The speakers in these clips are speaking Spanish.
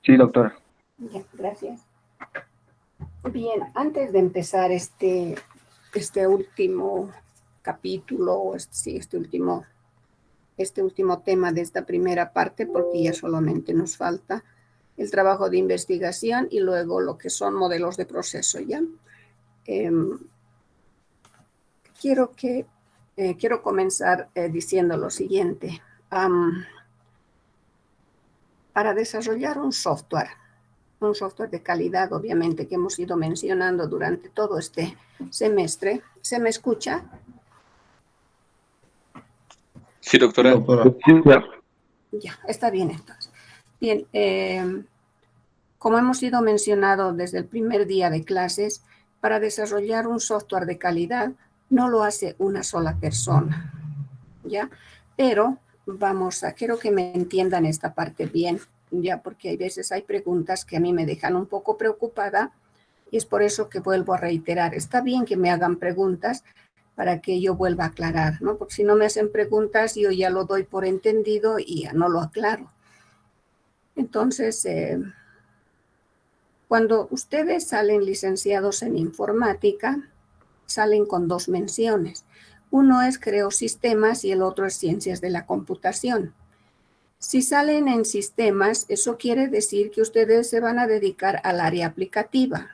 Sí, doctora. Bien, gracias. Bien, antes de empezar este último capítulo, este último tema de esta primera parte, porque ya solamente nos falta el trabajo de investigación y luego lo que son modelos de proceso, ¿ya? Quiero comenzar diciendo lo siguiente. Para desarrollar un software de calidad, obviamente, que hemos ido mencionando durante todo este semestre. ¿Se me escucha? Sí, doctora. Sí, doctora. Ya, está bien entonces. Bien, como hemos ido mencionando desde el primer día de clases, para desarrollar un software de calidad no lo hace una sola persona, ¿ya? Pero quiero que me entiendan esta parte bien, ya, porque hay veces hay preguntas que a mí me dejan un poco preocupada y es por eso que vuelvo a reiterar. Está bien que me hagan preguntas para que yo vuelva a aclarar, ¿no? Porque si no me hacen preguntas, yo ya lo doy por entendido y ya no lo aclaro. Entonces, cuando ustedes salen licenciados en informática, salen con dos menciones. Uno es creo sistemas y el otro es ciencias de la computación. Si salen en sistemas, eso quiere decir que ustedes se van a dedicar al área aplicativa.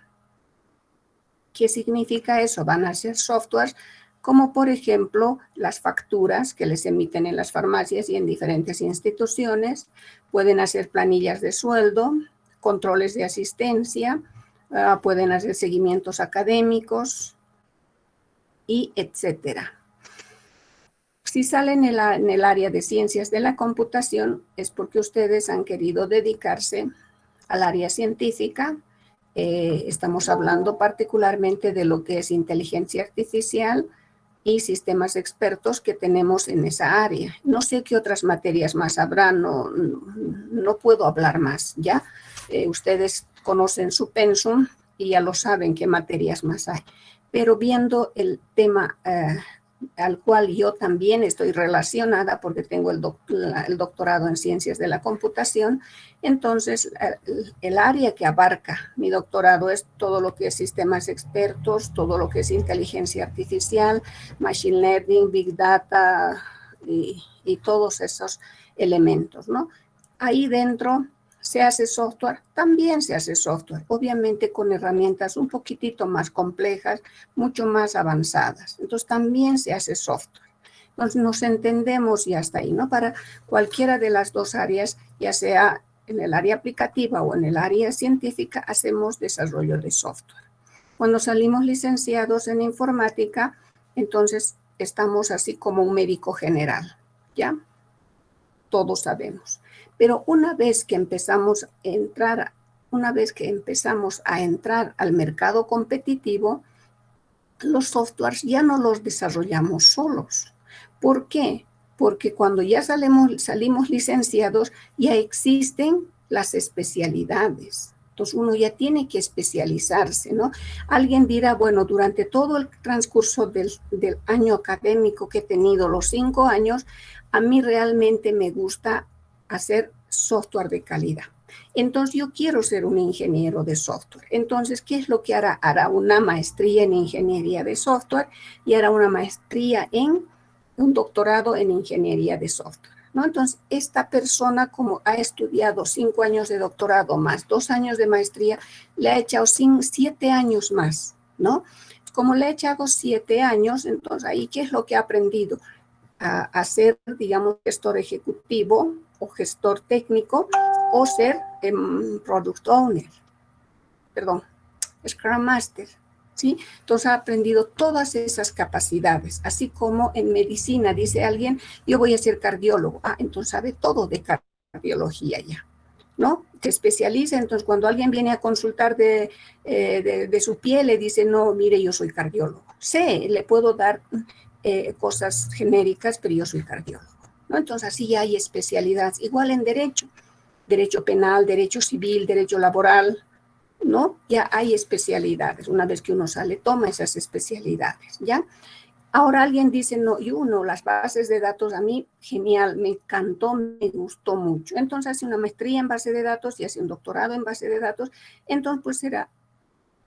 ¿Qué significa eso? Van a hacer softwares como, por ejemplo, las facturas que les emiten en las farmacias y en diferentes instituciones. Pueden hacer planillas de sueldo, controles de asistencia, pueden hacer seguimientos académicos y etcétera. Si salen en el área de ciencias de la computación, es porque ustedes han querido dedicarse al área científica. Estamos hablando particularmente de lo que es inteligencia artificial y sistemas expertos que tenemos en esa área. No sé qué otras materias más habrá, no puedo hablar más, ¿ya? Ustedes conocen su pensum y ya lo saben qué materias más hay. Pero viendo el tema al cual yo también estoy relacionada porque tengo el doctorado en ciencias de la computación, entonces el área que abarca mi doctorado es todo lo que es sistemas expertos, todo lo que es inteligencia artificial, machine learning, big data y todos esos elementos, ¿no? Ahí dentro se hace software, también se hace software, obviamente con herramientas un poquitito más complejas, mucho más avanzadas. Entonces también se hace software. Entonces nos entendemos y hasta ahí, ¿no? Para cualquiera de las dos áreas, ya sea en el área aplicativa o en el área científica, hacemos desarrollo de software. Cuando salimos licenciados en informática, entonces estamos así como un médico general, ¿ya? Todos sabemos. Pero una vez que empezamos a entrar al mercado competitivo, los softwares ya no los desarrollamos solos. ¿Por qué? Porque cuando ya salimos licenciados, ya existen las especialidades. Entonces uno ya tiene que especializarse, ¿no? Alguien dirá, bueno, durante todo el transcurso del año académico que he tenido, los 5 años, a mí realmente me gusta hacer software de calidad. Entonces yo quiero ser un ingeniero de software. Entonces, ¿qué es lo que hará? Hará una maestría en ingeniería de software y hará una maestría un doctorado en ingeniería de software, ¿no? Entonces, esta persona, como ha estudiado 5 años de doctorado más 2 años de maestría, le ha echado 7 años más, ¿no? Como le ha echado 7 años, entonces ahí, ¿qué es lo que ha aprendido? A ser, digamos, gestor ejecutivo o gestor técnico o ser product owner, Scrum Master, ¿sí? Entonces ha aprendido todas esas capacidades, así como en medicina dice alguien, yo voy a ser cardiólogo, entonces sabe todo de cardiología ya, ¿no? Se especializa, entonces cuando alguien viene a consultar de su piel, le dice, no, mire, yo soy cardiólogo. Sí, le puedo dar cosas genéricas, pero yo soy cardiólogo, ¿no? Entonces así ya hay especialidades, igual en derecho penal, derecho civil, derecho laboral, ¿no? Ya hay especialidades. Una vez que uno sale, toma esas especialidades, ¿ya? Ahora alguien dice, no, y uno, las bases de datos, a mí, genial, me encantó, me gustó mucho. Entonces hace una maestría en base de datos y hace un doctorado en base de datos. Entonces, pues será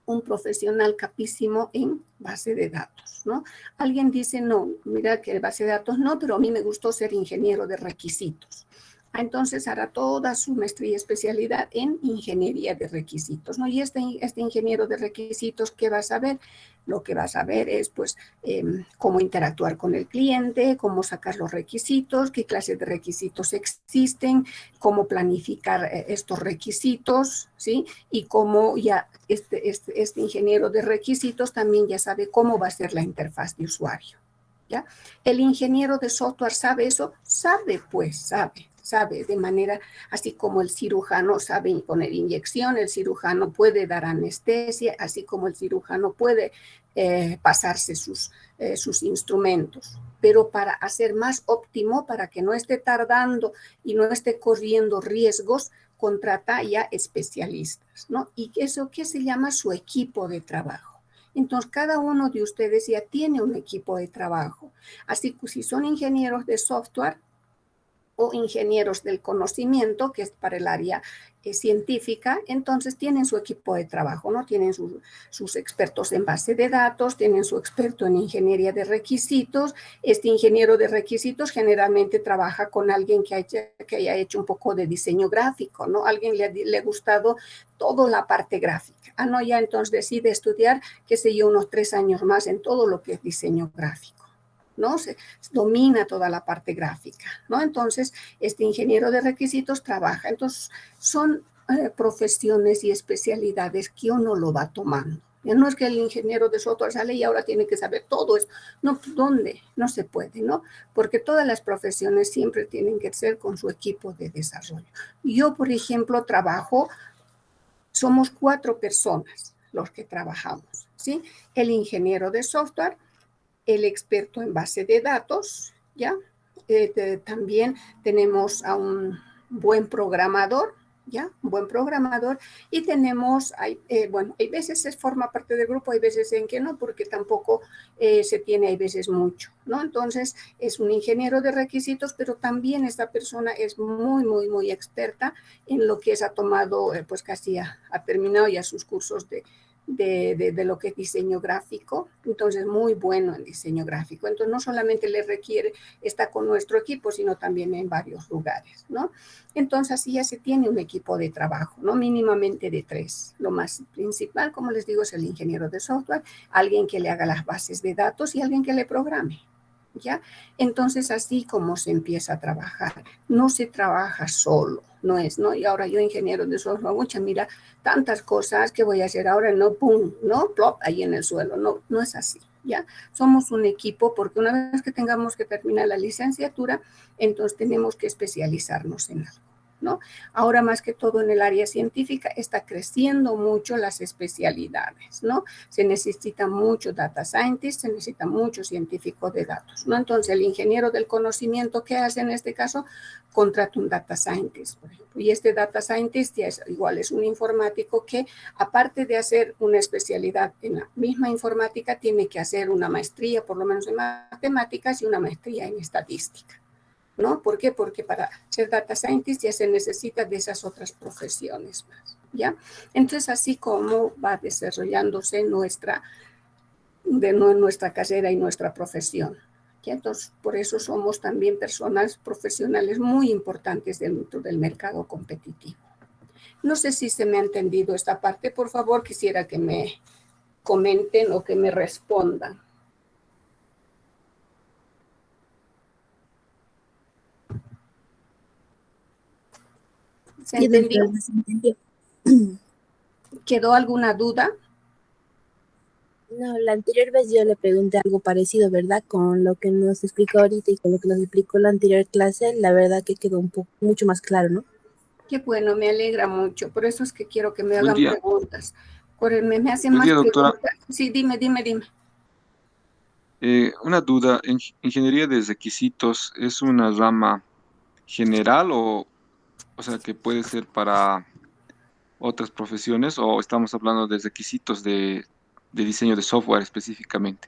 un profesional capísimo en base de datos, ¿no? Alguien dice, no, mira que base de datos no, pero a mí me gustó ser ingeniero de requisitos. Entonces hará toda su maestría y especialidad en ingeniería de requisitos, ¿no? Y este ingeniero de requisitos, ¿qué va a saber? Lo que va a saber es, pues, cómo interactuar con el cliente, cómo sacar los requisitos, qué clases de requisitos existen, cómo planificar estos requisitos, ¿sí? Y cómo ya este ingeniero de requisitos también ya sabe cómo va a ser la interfaz de usuario, ¿ya? El ingeniero de software sabe eso, sabe, pues, sabe de manera, así como el cirujano sabe poner inyección, el cirujano puede dar anestesia, así como el cirujano puede pasarse sus instrumentos. Pero para hacer más óptimo, para que no esté tardando y no esté corriendo riesgos, contrata ya especialistas, ¿no? Y eso, ¿qué se llama? Su equipo de trabajo. Entonces, cada uno de ustedes ya tiene un equipo de trabajo. Así que si son ingenieros de software o ingenieros del conocimiento, que es para el área científica, entonces tienen su equipo de trabajo, ¿no? Tienen sus expertos en base de datos, tienen su experto en ingeniería de requisitos. Este ingeniero de requisitos generalmente trabaja con alguien que haya hecho un poco de diseño gráfico, ¿no? Alguien le ha gustado toda la parte gráfica. No, ya entonces decide estudiar, qué sé yo, unos 3 años más en todo lo que es diseño gráfico, ¿no? Se domina toda la parte gráfica, ¿no? Entonces, este ingeniero de requisitos trabaja. Entonces, son profesiones y especialidades que uno lo va tomando. Ya no es que el ingeniero de software sale y ahora tiene que saber todo eso. No, ¿dónde? No se puede, ¿no? Porque todas las profesiones siempre tienen que ser con su equipo de desarrollo. Yo, por ejemplo, somos 4 personas los que trabajamos, ¿sí? El ingeniero de software, el experto en base de datos, ¿ya? También tenemos a un buen programador, ¿ya? Un buen programador. Y tenemos, bueno, hay veces se forma parte del grupo, hay veces en que no, porque tampoco se tiene, hay veces mucho, ¿no? Entonces, es un ingeniero de requisitos, pero también esta persona es muy, muy, muy experta en lo que ha tomado, pues casi ha terminado ya sus cursos de lo que es diseño gráfico, entonces muy bueno en diseño gráfico. Entonces no solamente le requiere estar con nuestro equipo, sino también en varios lugares, ¿no? Entonces así ya se tiene un equipo de trabajo, ¿no? Mínimamente de 3. Lo más principal, como les digo, es el ingeniero de software, alguien que le haga las bases de datos y alguien que le programe, ¿ya? Entonces, así como se empieza a trabajar, no se trabaja solo, no es, ¿no? Y ahora yo, ingeniero de software, mucha, mira, tantas cosas que voy a hacer ahora, no, pum, no, plop, ahí en el suelo, no, no es así, ¿ya? Somos un equipo porque una vez que tengamos que terminar la licenciatura, entonces tenemos que especializarnos en algo, ¿no? Ahora más que todo en el área científica está creciendo mucho las especialidades, ¿no? Se necesita mucho data scientist, se necesita mucho científico de datos, ¿no? Entonces el ingeniero del conocimiento, ¿qué hace en este caso? Contrata un data scientist, por ejemplo, y este data scientist ya es igual, es un informático que aparte de hacer una especialidad en la misma informática, tiene que hacer una maestría, por lo menos en matemáticas, y una maestría en estadística, ¿no? ¿Por qué? Porque para ser data scientist ya se necesita de esas otras profesiones más, ¿ya? Entonces, así como va desarrollándose nuestra carrera y nuestra profesión. ¿Ya? Entonces, por eso somos también personas profesionales muy importantes dentro del mercado competitivo. No sé si se me ha entendido esta parte. Por favor, quisiera que me comenten o que me respondan. ¿Se Sí, entendió? doctora, se entendió. ¿Quedó alguna duda? No, la anterior vez yo le pregunté algo parecido, ¿verdad? Con lo que nos explicó ahorita y con lo que nos explicó la anterior clase, la verdad que quedó un poco mucho más claro, ¿no? Qué bueno, me alegra mucho. Por eso es que quiero que me Buen hagan día. preguntas. Me hacen Buen más día, doctora. preguntas. Sí, dime. Una duda. ¿Ingeniería de requisitos es una rama general o sea, que puede ser para otras profesiones o estamos hablando de requisitos de diseño de software específicamente?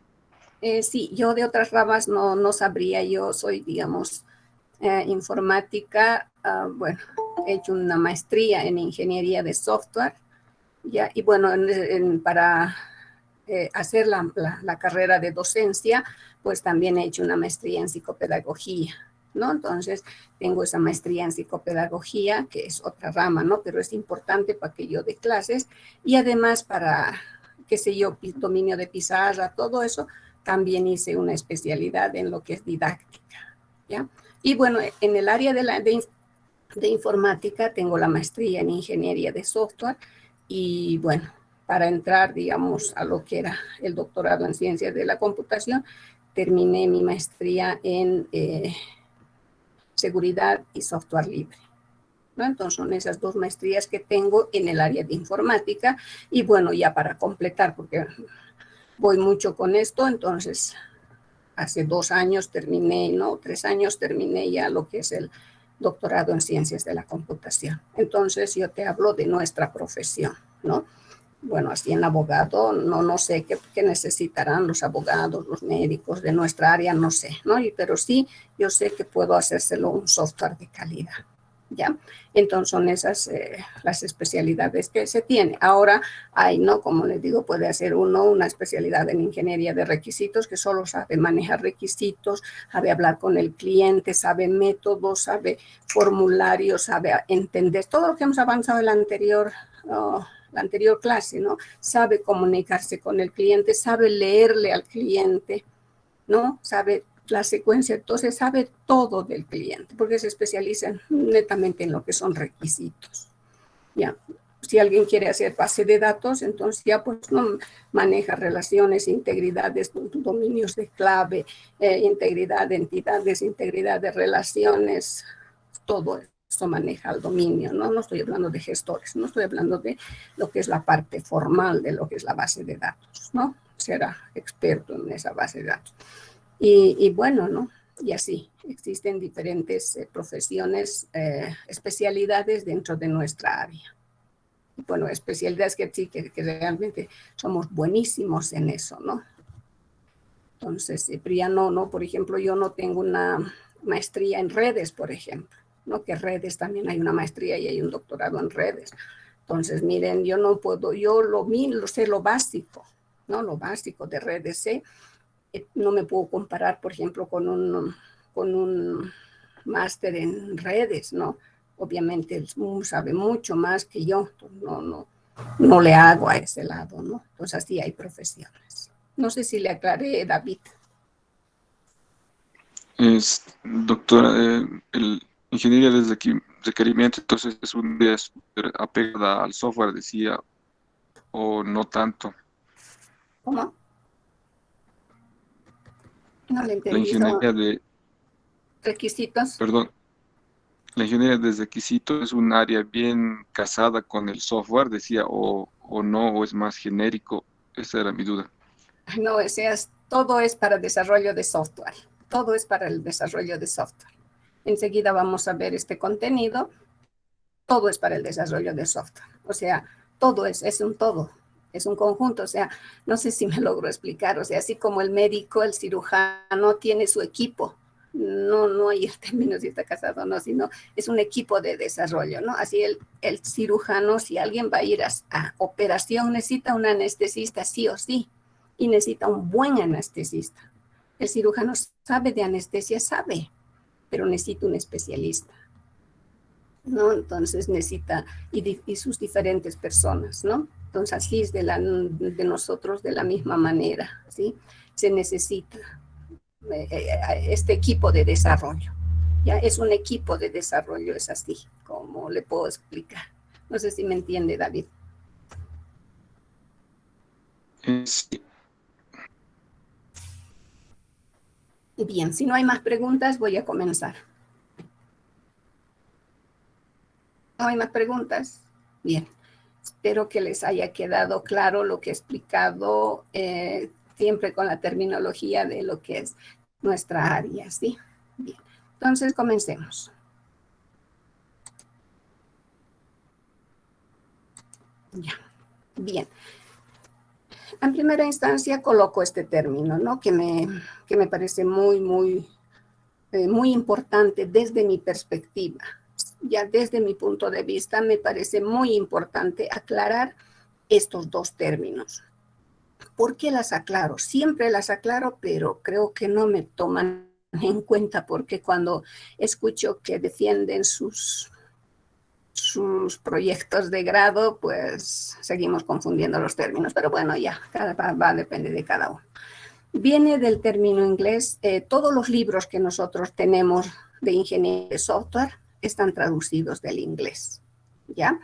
Sí, yo de otras ramas no sabría, yo soy, digamos, informática, bueno, he hecho una maestría en ingeniería de software, ya, y bueno, para hacer la carrera de docencia, pues también he hecho una maestría en psicopedagogía, ¿no? Entonces, tengo esa maestría en psicopedagogía, que es otra rama, ¿no? Pero es importante para que yo dé clases, y además para, qué sé yo, dominio de pizarra, todo eso, también hice una especialidad en lo que es didáctica, ¿ya? Y bueno, en el área de informática tengo la maestría en ingeniería de software y bueno, para entrar, digamos, a lo que era el doctorado en ciencias de la computación, terminé mi maestría en seguridad y software libre, ¿no? Entonces son esas dos maestrías que tengo en el área de informática y bueno, ya para completar, porque voy mucho con esto, entonces hace 2 años terminé, no, 3 años terminé ya lo que es el doctorado en ciencias de la computación. Entonces yo te hablo de nuestra profesión, ¿no? Bueno, así en abogado, no sé qué necesitarán los abogados, los médicos de nuestra área, no sé, ¿no? Pero sí, yo sé que puedo hacérselo un software de calidad, ¿ya? Entonces son esas las especialidades que se tiene. Ahora hay, ¿no? Como les digo, puede hacer uno una especialidad en ingeniería de requisitos que solo sabe manejar requisitos, sabe hablar con el cliente, sabe métodos, sabe formularios, sabe entender todo lo que hemos avanzado en la anterior clase, ¿no? Sabe comunicarse con el cliente, sabe leerle al cliente, ¿no? Sabe la secuencia, entonces sabe todo del cliente, porque se especializan netamente en lo que son requisitos. Ya, si alguien quiere hacer base de datos, entonces ya pues no maneja relaciones, integridades, dominios de clave, integridad de entidades, integridad de relaciones, todo eso maneja el dominio, ¿no? No estoy hablando de gestores, no estoy hablando de lo que es la parte formal de lo que es la base de datos, ¿no? Será experto en esa base de datos. Y bueno, ¿no? Y así, existen diferentes profesiones, especialidades dentro de nuestra área. Bueno, especialidades que sí, que realmente somos buenísimos en eso, ¿no? Entonces, pero ya no, por ejemplo, yo no tengo una maestría en redes, por ejemplo, ¿no? Que redes también hay una maestría y hay un doctorado en redes. Entonces, miren, yo no puedo, yo lo sé lo básico, ¿no? Lo básico de redes sé. No me puedo comparar, por ejemplo, con un máster en redes, ¿no? Obviamente él sabe mucho más que yo, no le hago a ese lado, ¿no? Entonces así hay profesiones. No sé si le aclaré, David. Doctora, el ingeniería de requerimiento, entonces es un área súper apegada al software, decía, o no tanto. ¿Cómo? No le La entendí. ingeniería de, Requisitos. perdón, la ingeniería de requisitos es un área bien casada con el software, decía, o no, o es más genérico. Esa era mi duda. No, o sea, todo es para desarrollo de software. Todo es para el desarrollo de software. Enseguida vamos a ver este contenido. Todo es para el desarrollo de software. O sea, todo es un todo, es un conjunto. O sea, no sé si me logro explicar. O sea, así como el médico, el cirujano tiene su equipo. No hay el término si está casado o no, sino es un equipo de desarrollo, ¿no? Así el cirujano, si alguien va a ir a operación, necesita un anestesista sí o sí, y necesita un buen anestesista. El cirujano sabe de anestesia, sabe, pero necesita un especialista, ¿no? Entonces necesita, y sus diferentes personas, ¿no? Entonces así es de nosotros de la misma manera, ¿sí? Se necesita este equipo de desarrollo. Ya es un equipo de desarrollo, es así, como le puedo explicar. No sé si me entiende, David. Sí. Bien, si no hay más preguntas, voy a comenzar. ¿No hay más preguntas? Bien. Espero que les haya quedado claro lo que he explicado, siempre con la terminología de lo que es nuestra área, ¿sí? Bien. Entonces, comencemos. Ya. Bien. En primera instancia coloco este término, ¿no? que me parece muy importante desde mi perspectiva. Ya desde mi punto de vista me parece muy importante aclarar estos dos términos. ¿Por qué las aclaro? Siempre las aclaro, pero creo que no me toman en cuenta, porque cuando escucho que defienden sus proyectos de grado, pues seguimos confundiendo los términos. Pero bueno, ya, va a depender de cada uno. Viene del término inglés. Todos los libros que nosotros tenemos de ingeniería de software están traducidos del inglés, ¿ya?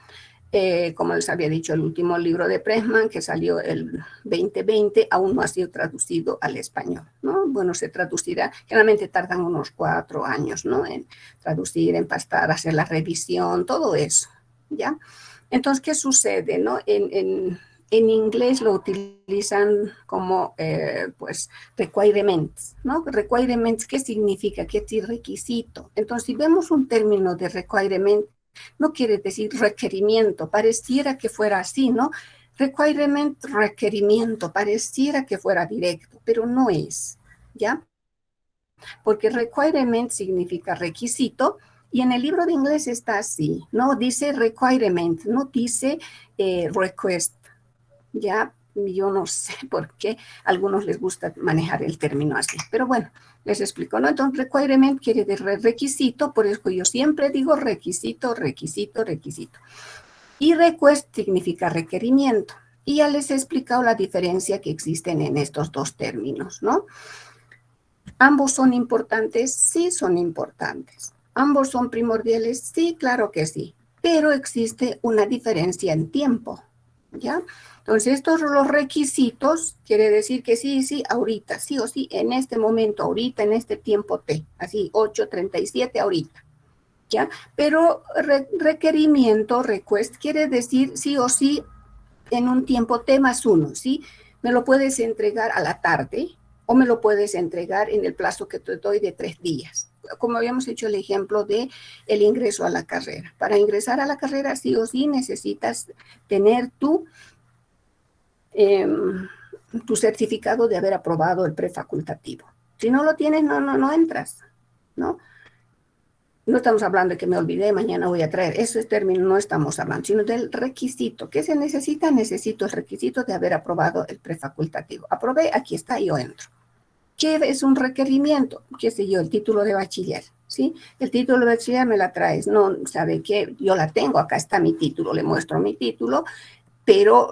Como les había dicho, el último libro de Pressman, que salió el 2020, aún no ha sido traducido al español, ¿no? Bueno, se traducirá, generalmente tardan unos 4 años, ¿no? En traducir, empastar, hacer la revisión, todo eso, ¿ya? Entonces, ¿qué sucede, no? En inglés lo utilizan como, pues, requirements, ¿no? Requirements, ¿qué significa? ¿Qué es requisito? Entonces, si vemos un término de requirement, no quiere decir requerimiento, pareciera que fuera así, ¿no? Requirement, requerimiento, pareciera que fuera directo, pero no es, ¿ya? Porque requirement significa requisito, y en el libro de inglés está así, ¿no? Dice requirement, no dice request, ¿ya? Yo no sé por qué a algunos les gusta manejar el término así, pero bueno, les explico, ¿no? Entonces, requirement quiere decir requisito, por eso yo siempre digo requisito, requisito, requisito. Y request significa requerimiento. Y ya les he explicado la diferencia que existen en estos dos términos, ¿no? ¿Ambos son importantes? Sí, son importantes. ¿Ambos son primordiales? Sí, claro que sí. Pero existe una diferencia en tiempo, ¿ya? Entonces, estos son los requisitos, quiere decir que sí, ahorita, sí o sí, en este momento, ahorita, en este tiempo T, así, 8:37 ahorita, ¿ya? Pero requerimiento, request, quiere decir sí o sí en un tiempo T más 1, ¿sí? Me lo puedes entregar a la tarde o me lo puedes entregar en el plazo que te doy de 3 días. Como habíamos hecho el ejemplo de el ingreso a la carrera. Para ingresar a la carrera sí o sí necesitas tener tu certificado de haber aprobado el prefacultativo. Si no lo tienes, no entras, ¿no? No estamos hablando de que me olvidé, mañana voy a traer. Ese término no estamos hablando, sino del requisito. ¿Qué se necesita? Necesito el requisito de haber aprobado el prefacultativo. Aprobé, aquí está, yo entro. ¿Qué es un requerimiento? ¿Qué sé yo? El título de bachiller, ¿sí? El título de bachiller me la traes. No, ¿sabe qué? Yo la tengo, acá está mi título, le muestro mi título, pero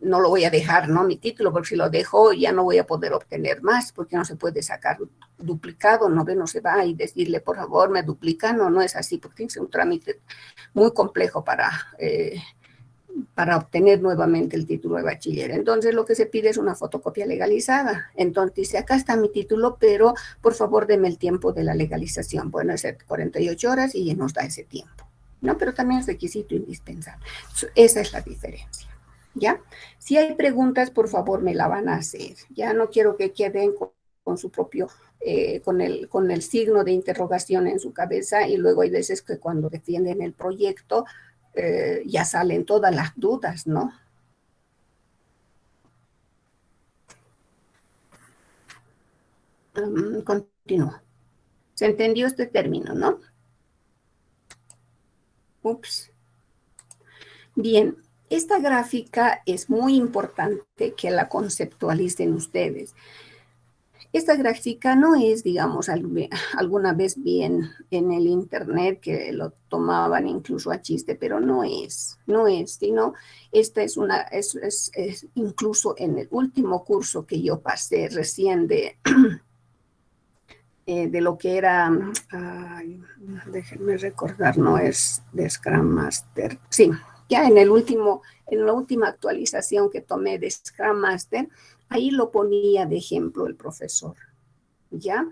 no lo voy a dejar, ¿no? Mi título, porque si lo dejo ya no voy a poder obtener más, porque no se puede sacar duplicado, no se va y decirle, por favor, me duplican, no es así, porque tiene que ser un trámite muy complejo para obtener nuevamente el título de bachiller. Entonces, lo que se pide es una fotocopia legalizada. Entonces, dice, acá está mi título, pero por favor, deme el tiempo de la legalización. Bueno, es 48 horas y nos da ese tiempo, ¿no? Pero también es requisito indispensable. Esa es la diferencia, ¿ya? Si hay preguntas, por favor, me la van a hacer. Ya no quiero que queden con su propio, con el signo de interrogación en su cabeza, y luego hay veces que cuando defienden el proyecto ya salen todas las dudas, ¿no? Continúo. ¿Se entendió este término, no? Ups. Bien, esta gráfica es muy importante que la conceptualicen ustedes. Esta gráfica no es, digamos, alguna vez bien en el internet que lo tomaban incluso a chiste, pero no es, sino esta es incluso en el último curso que yo pasé recién de lo que era, déjenme recordar, no es de Scrum Master, sí, ya en la última actualización que tomé de Scrum Master, ahí lo ponía de ejemplo el profesor, ¿ya?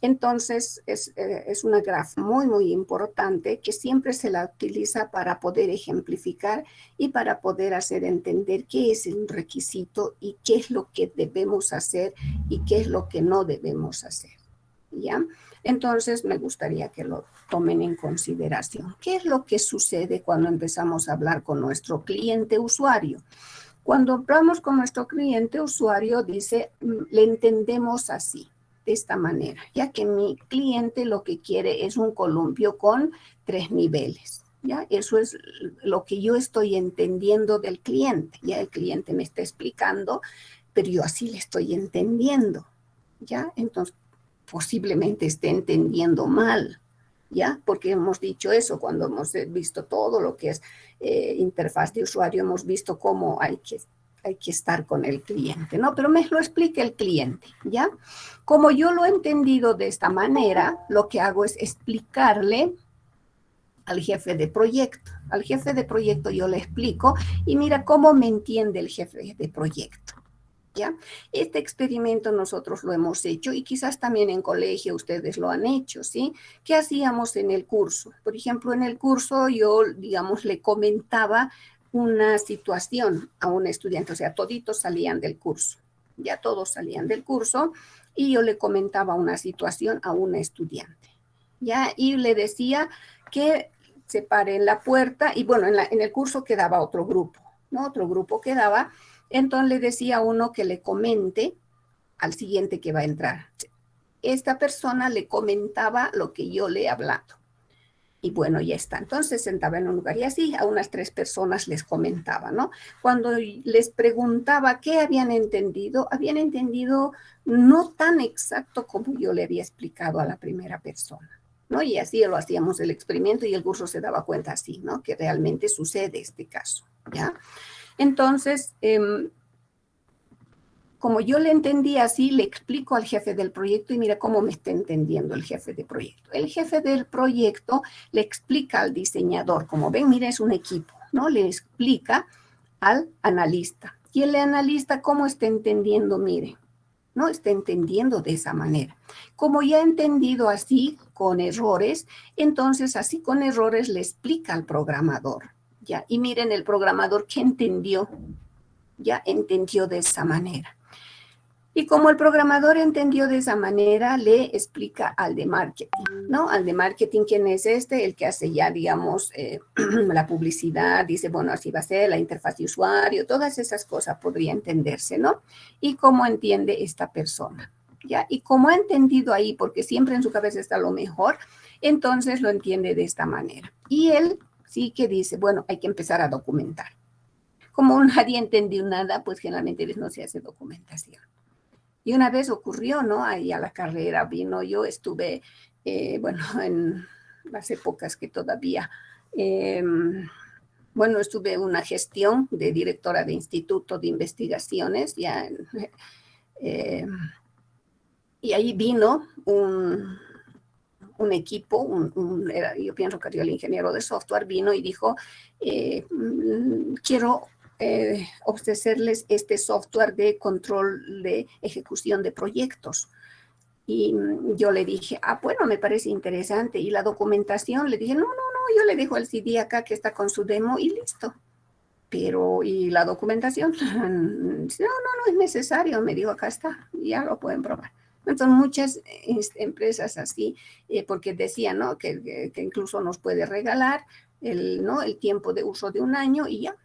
Entonces, es una gráfica muy importante que siempre se la utiliza para poder ejemplificar y para poder hacer entender qué es un requisito y qué es lo que debemos hacer y qué es lo que no debemos hacer, ¿ya? Entonces, me gustaría que lo tomen en consideración. ¿Qué es lo que sucede cuando empezamos a hablar con nuestro cliente usuario? Cuando hablamos con nuestro cliente usuario, dice, le entendemos así, de esta manera, ya que mi cliente lo que quiere es un columpio con 3 niveles, ¿ya? Eso es lo que yo estoy entendiendo del cliente, ya el cliente me está explicando, pero yo así le estoy entendiendo, ¿ya? Entonces, posiblemente esté entendiendo mal, ¿ya? Porque hemos dicho eso cuando hemos visto todo lo que es interfaz de usuario, hemos visto cómo hay que estar con el cliente, ¿no? Pero me lo explica el cliente, ¿ya? Como yo lo he entendido de esta manera, lo que hago es explicarle al jefe de proyecto. Al jefe de proyecto yo le explico y mira cómo me entiende el jefe de proyecto. ¿Ya? Este experimento nosotros lo hemos hecho y quizás también en colegio ustedes lo han hecho, ¿sí? ¿Qué hacíamos en el curso? Por ejemplo, en el curso yo, digamos, le comentaba una situación a un estudiante, o sea, toditos salían del curso, ya todos salían del curso y yo le comentaba una situación a una estudiante, ¿ya? Y le decía que se pare en la puerta y bueno, en el curso quedaba otro grupo, ¿no? Otro grupo quedaba. Entonces le decía a uno que le comente al siguiente que va a entrar. Esta persona le comentaba lo que yo le he hablado. Y bueno, ya está. Entonces se sentaba en un lugar y así a unas 3 personas les comentaba, ¿no? Cuando les preguntaba qué habían entendido no tan exacto como yo le había explicado a la primera persona, ¿no? Y así lo hacíamos el experimento y el curso se daba cuenta así, ¿no? Que realmente sucede este caso, ¿ya? Entonces, como yo le entendí así, le explico al jefe del proyecto y mira cómo me está entendiendo el jefe de proyecto. El jefe del proyecto le explica al diseñador, como ven, mira, es un equipo, ¿no? Le explica al analista. Y el analista, ¿cómo está entendiendo? Mire, ¿no? Está entendiendo de esa manera. Como ya ha entendido así, con errores, entonces así con errores le explica al programador, ¿ya? Y miren el programador que entendió, ya entendió de esa manera. Y como el programador entendió de esa manera, le explica al de marketing, ¿no? Al de marketing, ¿quién es este? El que hace ya, digamos, la publicidad, dice, bueno, así va a ser, la interfaz de usuario, todas esas cosas podría entenderse, ¿no? Y cómo entiende esta persona, ¿ya? Y como ha entendido ahí, porque siempre en su cabeza está lo mejor, entonces lo entiende de esta manera. Y él sí que dice, bueno, hay que empezar a documentar. Como nadie entendió nada, pues generalmente no se hace documentación. Y una vez ocurrió, ¿no? Ahí a la carrera vino, yo estuve, bueno, en las épocas que todavía, bueno, estuve en una gestión de directora de instituto de investigaciones, ya, y ahí vino un equipo, yo pienso que era el ingeniero de software, vino y dijo, quiero ofrecerles este software de control de ejecución de proyectos. Y yo le dije, bueno, me parece interesante. Y la documentación, le dije, no, yo le dejo el CD acá que está con su demo y listo. Pero, ¿y la documentación? No es necesario. Me dijo, acá está, ya lo pueden probar. Entonces, muchas empresas así, porque decían, ¿no? Que incluso nos puede regalar el tiempo de uso de 1 año y ya.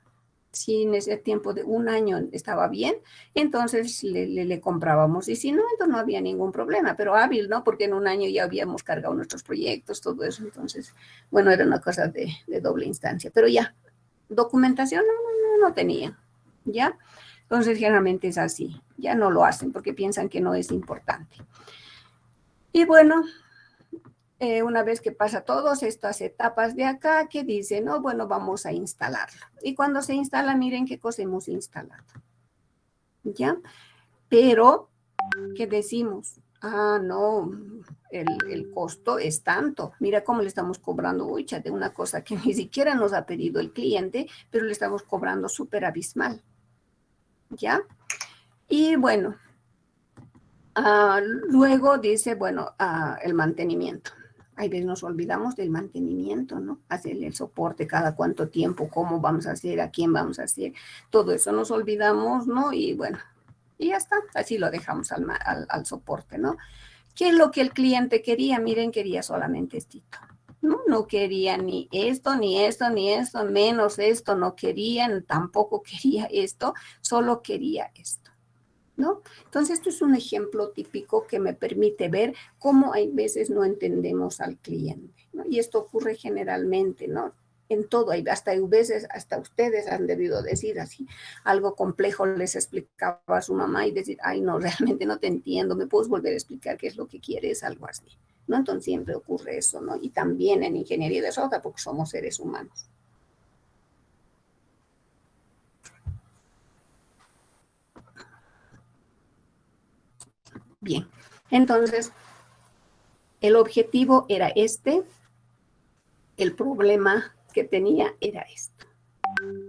Si en ese tiempo de 1 año estaba bien, entonces le comprábamos. Y si no, entonces no había ningún problema. Pero hábil, ¿no? Porque en 1 año ya habíamos cargado nuestros proyectos, todo eso. Entonces, bueno, era una cosa de doble instancia. Pero ya, documentación no tenía, ¿ya? Entonces, generalmente es así. Ya no lo hacen porque piensan que no es importante. Y bueno, una vez que pasa todas estas etapas de acá, que dicen, no, bueno, vamos a instalarlo. Y cuando se instala, miren qué cosa hemos instalado. ¿Ya? Pero, ¿qué decimos? No, el costo es tanto. Mira cómo le estamos cobrando, de una cosa que ni siquiera nos ha pedido el cliente, pero le estamos cobrando súper abismal. ¿Ya? Y bueno, luego dice, bueno, el mantenimiento. Hay veces nos olvidamos del mantenimiento, ¿no? Hacer el soporte cada cuánto tiempo, cómo vamos a hacer, a quién vamos a hacer, todo eso nos olvidamos, ¿no? Y bueno, y ya está, así lo dejamos al soporte, ¿no? ¿Qué es lo que el cliente quería? Miren, quería solamente esto, ¿no? No quería ni esto, ni esto, ni esto, menos esto, no querían, tampoco quería esto, solo quería esto, ¿no? Entonces, esto es un ejemplo típico que me permite ver cómo hay veces no entendemos al cliente, ¿no? Y esto ocurre generalmente, ¿no? En todo, hasta veces, hasta ustedes han debido decir así, algo complejo les explicaba a su mamá y decir, ay, no, realmente no te entiendo, ¿me puedes volver a explicar qué es lo que quieres? Algo así, ¿no? Entonces siempre ocurre eso, ¿no? Y también en ingeniería de software, porque somos seres humanos. Bien, entonces, el objetivo era este, el problema que tenía era esto,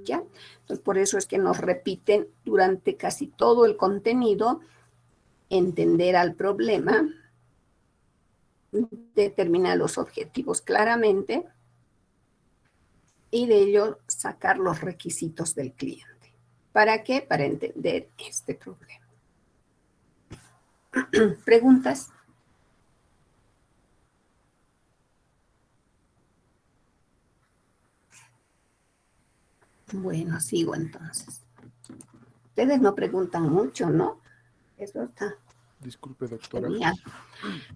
¿ya? Entonces, por eso es que nos repiten durante casi todo el contenido, entender al problema, determinar los objetivos claramente y de ello sacar los requisitos del cliente. ¿Para qué? Para entender este problema. ¿Preguntas? Bueno, sigo entonces. Ustedes no preguntan mucho, ¿no? Eso está. Disculpe, doctora. Genial.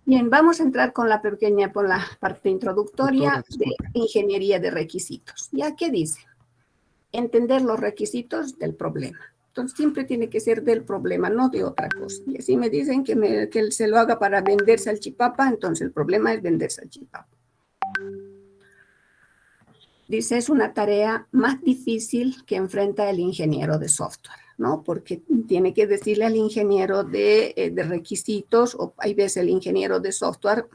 Bien, vamos a entrar con la parte introductoria de ingeniería de requisitos. ¿Ya qué dice? Entender los requisitos del problema. Entonces, siempre tiene que ser del problema, no de otra cosa. Y así me dicen que se lo haga para vender salchipapa, entonces el problema es vender salchipapa. Dice, es una tarea más difícil que enfrenta el ingeniero de software, ¿no? Porque tiene que decirle al ingeniero de requisitos, o hay veces el ingeniero de software,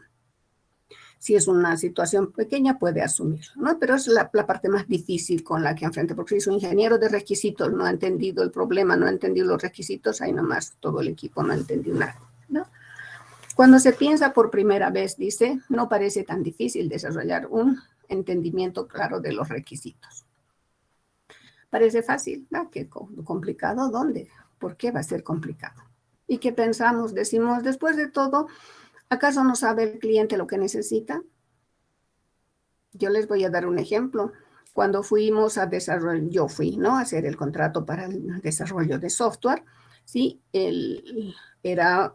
si es una situación pequeña, puede asumirlo, ¿no? Pero es la parte más difícil con la que enfrenta, porque si su ingeniero de requisitos no ha entendido el problema, no ha entendido los requisitos, ahí nomás todo el equipo no ha entendido nada, ¿no? Cuando se piensa por primera vez, dice, no parece tan difícil desarrollar un entendimiento claro de los requisitos. Parece fácil, ¿no? ¿Qué complicado? ¿Dónde? ¿Por qué va a ser complicado? ¿Y qué pensamos? Decimos, después de todo, ¿acaso no sabe el cliente lo que necesita? Yo les voy a dar un ejemplo. Cuando fuimos a desarrollar, yo fui, ¿no? A hacer el contrato para el desarrollo de software, ¿sí? Era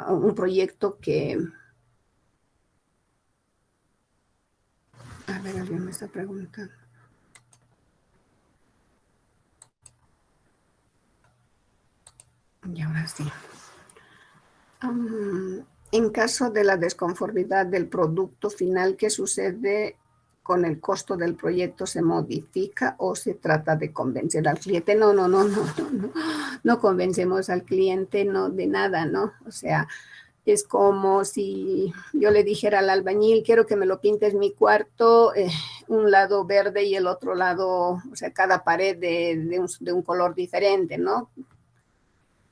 un proyecto que... A ver, alguien me está preguntando. Y ahora sí. En caso de la desconformidad del producto final, ¿qué sucede con el costo del proyecto? ¿Se modifica o se trata de convencer al cliente? No convencemos al cliente, no, de nada, ¿no? O sea, es como si yo le dijera al albañil, quiero que me lo pintes mi cuarto, un lado verde y el otro lado, o sea, cada pared de un color diferente, ¿no?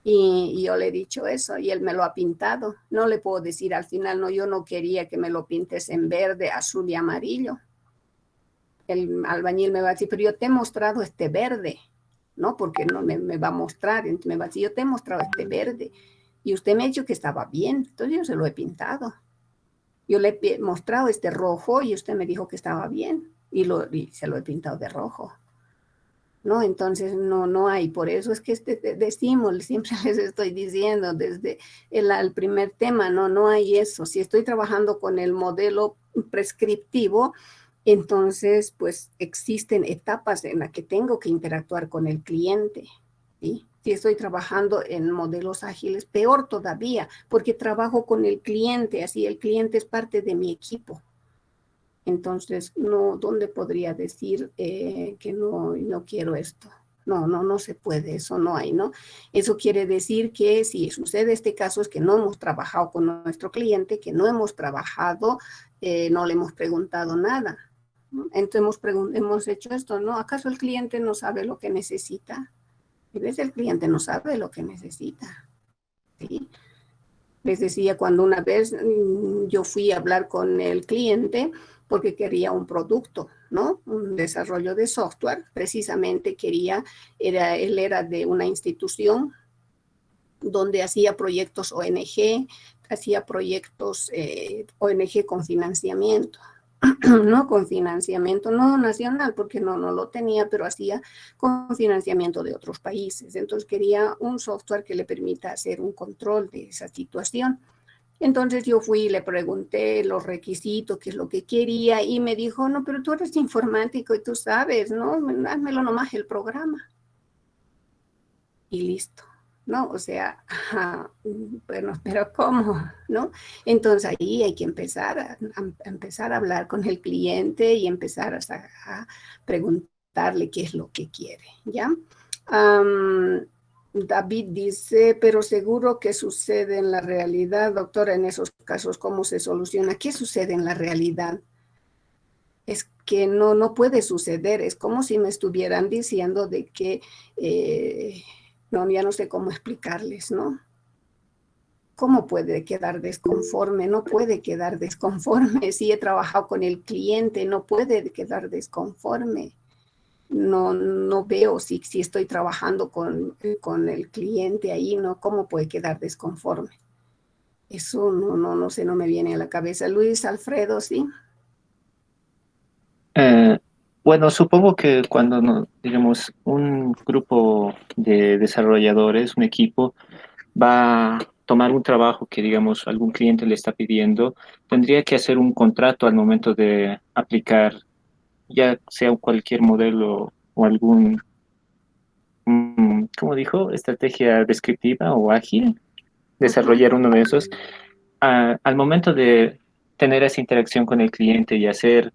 Y yo le he dicho eso y él me lo ha pintado. No le puedo decir al final, no, yo no quería que me lo pintes en verde, azul y amarillo. El albañil me va a decir, pero yo te he mostrado este verde, ¿no? Porque no me va a mostrar, entonces me va a decir, yo te he mostrado este verde y usted me ha dicho que estaba bien, entonces yo se lo he pintado. Yo le he mostrado este rojo y usted me dijo que estaba bien y se lo he pintado de rojo. ¿No? Entonces no hay, por eso es que decimos, siempre les estoy diciendo desde el primer tema, no hay eso. Si estoy trabajando con el modelo prescriptivo, entonces pues existen etapas en las que tengo que interactuar con el cliente, ¿sí? Si estoy trabajando en modelos ágiles, peor todavía, porque trabajo con el cliente, así el cliente es parte de mi equipo. Entonces, no, ¿dónde podría decir que no quiero esto? No se puede, eso no hay, ¿no? Eso quiere decir que si sucede este caso es que no hemos trabajado con nuestro cliente, que no hemos trabajado, no le hemos preguntado nada, ¿no? Entonces hemos hecho esto, ¿no? ¿Acaso el cliente no sabe lo que necesita? A veces el cliente no sabe lo que necesita, ¿sí? Les decía cuando una vez yo fui a hablar con el cliente porque quería un producto, ¿no? Un desarrollo de software, precisamente él era de una institución donde hacía proyectos ONG, hacía proyectos ONG con financiamiento, no con financiamiento, no nacional, porque no lo tenía, pero hacía con financiamiento de otros países. Entonces quería un software que le permita hacer un control de esa situación. Entonces yo fui y le pregunté los requisitos, qué es lo que quería, y me dijo, no, pero tú eres informático y tú sabes, ¿no? Házmelo nomás el programa. Y listo, ¿no? O sea, bueno, pero ¿cómo? ¿No? Entonces ahí hay que empezar a hablar con el cliente y empezar a preguntarle qué es lo que quiere, ¿ya? David dice, pero seguro que sucede en la realidad, doctora, en esos casos, ¿cómo se soluciona? ¿Qué sucede en la realidad? Es que no puede suceder, es como si me estuvieran diciendo de que, no, ya no sé cómo explicarles, ¿no? ¿Cómo puede quedar desconforme? No puede quedar desconforme. Si he trabajado con el cliente, no puede quedar desconforme. No veo si estoy trabajando con el cliente ahí, ¿no? ¿Cómo puede quedar desconforme? Eso no sé, no me viene a la cabeza. Luis Alfredo, ¿sí? Eh, bueno, supongo que cuando, digamos, un grupo de desarrolladores, un equipo, va a tomar un trabajo que, digamos, algún cliente le está pidiendo, tendría que hacer un contrato al momento de aplicar, ya sea cualquier modelo o algún, ¿cómo dijo? Estrategia descriptiva o ágil, Ujú. desarrollar uno de esos. Al momento de tener esa interacción con el cliente y hacer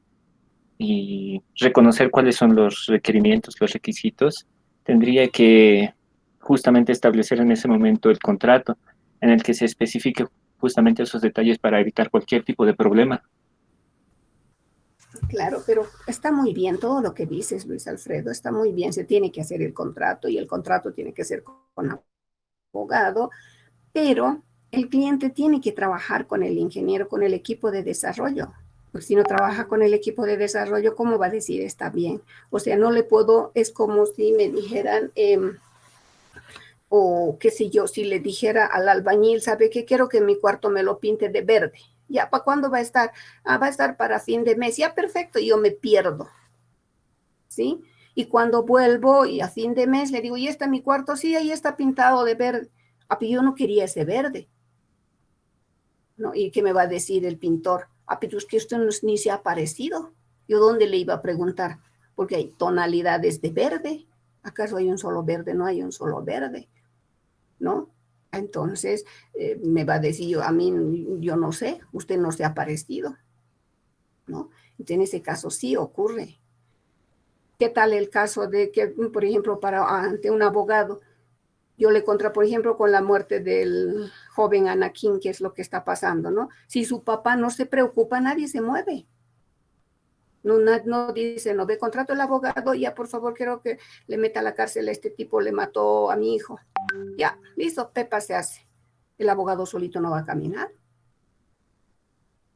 y reconocer cuáles son los requerimientos, los requisitos, tendría que justamente establecer en ese momento el contrato en el que se especifique justamente esos detalles para evitar cualquier tipo de problema. Claro, pero está muy bien todo lo que dices, Luis Alfredo, está muy bien, se tiene que hacer el contrato y el contrato tiene que ser con abogado, pero el cliente tiene que trabajar con el ingeniero, con el equipo de desarrollo. Porque si no trabaja con el equipo de desarrollo, ¿cómo va a decir está bien? O sea, no le puedo, es como si me dijeran, o qué sé yo, si le dijera al albañil, ¿sabe qué? Quiero que mi cuarto me lo pinte de verde. ¿Ya para cuándo va a estar? Va a estar para fin de mes. Ya, perfecto, yo me pierdo, ¿sí? Y cuando vuelvo y a fin de mes le digo, ¿y está mi cuarto? Sí, ahí está pintado de verde. Pero yo no quería ese verde, ¿no? ¿Y qué me va a decir el pintor? Pero es que esto ni se ha parecido. ¿Yo dónde le iba a preguntar? Porque hay tonalidades de verde. ¿Acaso hay un solo verde? No hay un solo verde, ¿no? Entonces, me va a decir yo, a mí, yo no sé, usted no se ha parecido, ¿no? Entonces, en ese caso sí ocurre. ¿Qué tal el caso de que, por ejemplo, ante un abogado, yo le contra, por ejemplo, con la muerte del joven Anakin, que es lo que está pasando, ¿no? Si su papá no se preocupa, nadie se mueve. No dice, no ve, contrato el abogado, ya por favor quiero que le meta a la cárcel a este tipo, le mató a mi hijo. Ya, listo, Pepa se hace. El abogado solito no va a caminar.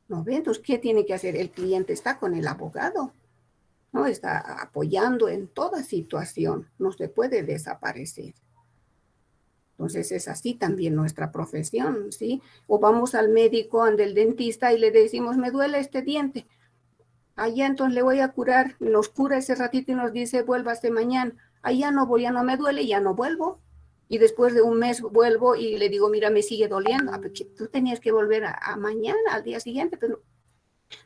¿No ve? Entonces, ¿qué tiene que hacer? El cliente está con el abogado, ¿no? Está apoyando en toda situación, no se puede desaparecer. Entonces es así también nuestra profesión, ¿sí? O vamos al médico, ante el dentista y le decimos, me duele este diente. Allá entonces le voy a curar, nos cura ese ratito y nos dice, vuélvase mañana. Allá no voy, ya no me duele, ya no vuelvo. Y después de un mes vuelvo y le digo, mira, me sigue doliendo. Porque tú tenías que volver a mañana, al día siguiente, pero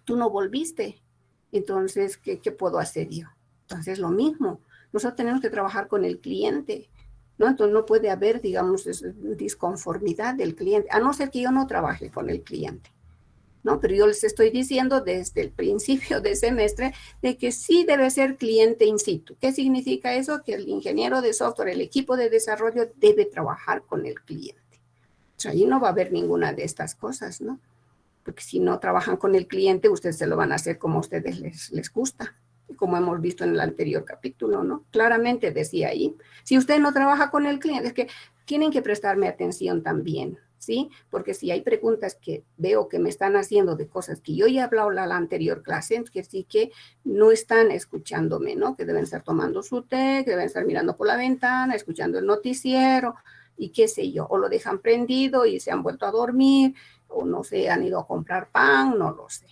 tú no volviste. Entonces, ¿qué puedo hacer yo? Entonces, lo mismo. Nosotros tenemos que trabajar con el cliente, ¿no? Entonces, no puede haber, digamos, disconformidad del cliente, a no ser que yo no trabaje con el cliente, ¿no? Pero yo les estoy diciendo desde el principio de semestre de que sí debe ser cliente in situ. ¿Qué significa eso? Que el ingeniero de software, el equipo de desarrollo debe trabajar con el cliente. O sea, ahí no va a haber ninguna de estas cosas, ¿no? Porque si no trabajan con el cliente, ustedes se lo van a hacer como a ustedes les gusta, como hemos visto en el anterior capítulo, ¿no? Claramente decía ahí, si usted no trabaja con el cliente, es que tienen que prestarme atención también, ¿sí? Porque si hay preguntas que veo que me están haciendo de cosas que yo ya he hablado en la anterior clase, que sí que no están escuchándome, ¿no? Que deben estar tomando su té, que deben estar mirando por la ventana, escuchando el noticiero y qué sé yo, o lo dejan prendido y se han vuelto a dormir, o no sé, han ido a comprar pan, no lo sé,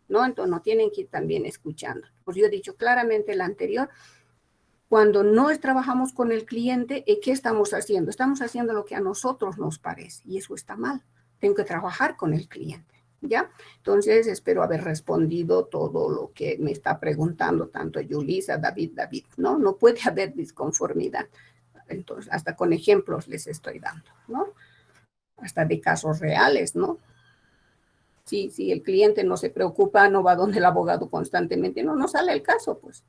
¿no? Entonces no tienen que ir también escuchando. Pues yo he dicho claramente el anterior, cuando no trabajamos con el cliente, ¿qué estamos haciendo? Estamos haciendo lo que a nosotros nos parece y eso está mal. Tengo que trabajar con el cliente, ¿ya? Entonces espero haber respondido todo lo que me está preguntando tanto Yulisa, David, ¿no? No puede haber disconformidad. Entonces, hasta con ejemplos les estoy dando, ¿no? Hasta de casos reales, ¿no? Si el cliente no se preocupa, no va donde el abogado constantemente, no sale el caso, pues.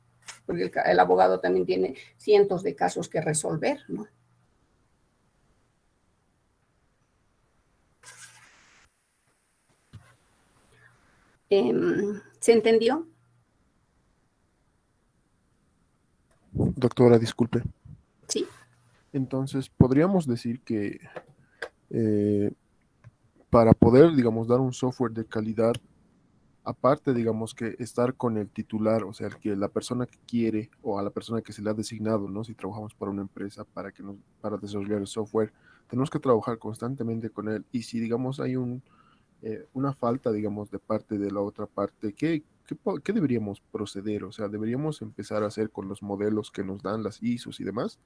Porque el abogado también tiene cientos de casos que resolver, ¿no? ¿Se entendió? Doctora, disculpe. Sí. Entonces, podríamos decir que para poder, digamos, dar un software de calidad, aparte, digamos, que estar con el titular, o sea, la persona que quiere o a la persona que se le ha designado, ¿no? Si trabajamos para una empresa para desarrollar el software, tenemos que trabajar constantemente con él. Y si, digamos, hay una falta, digamos, de parte de la otra parte, ¿qué deberíamos proceder? O sea, ¿deberíamos empezar a hacer con los modelos que nos dan las ISOs y demás?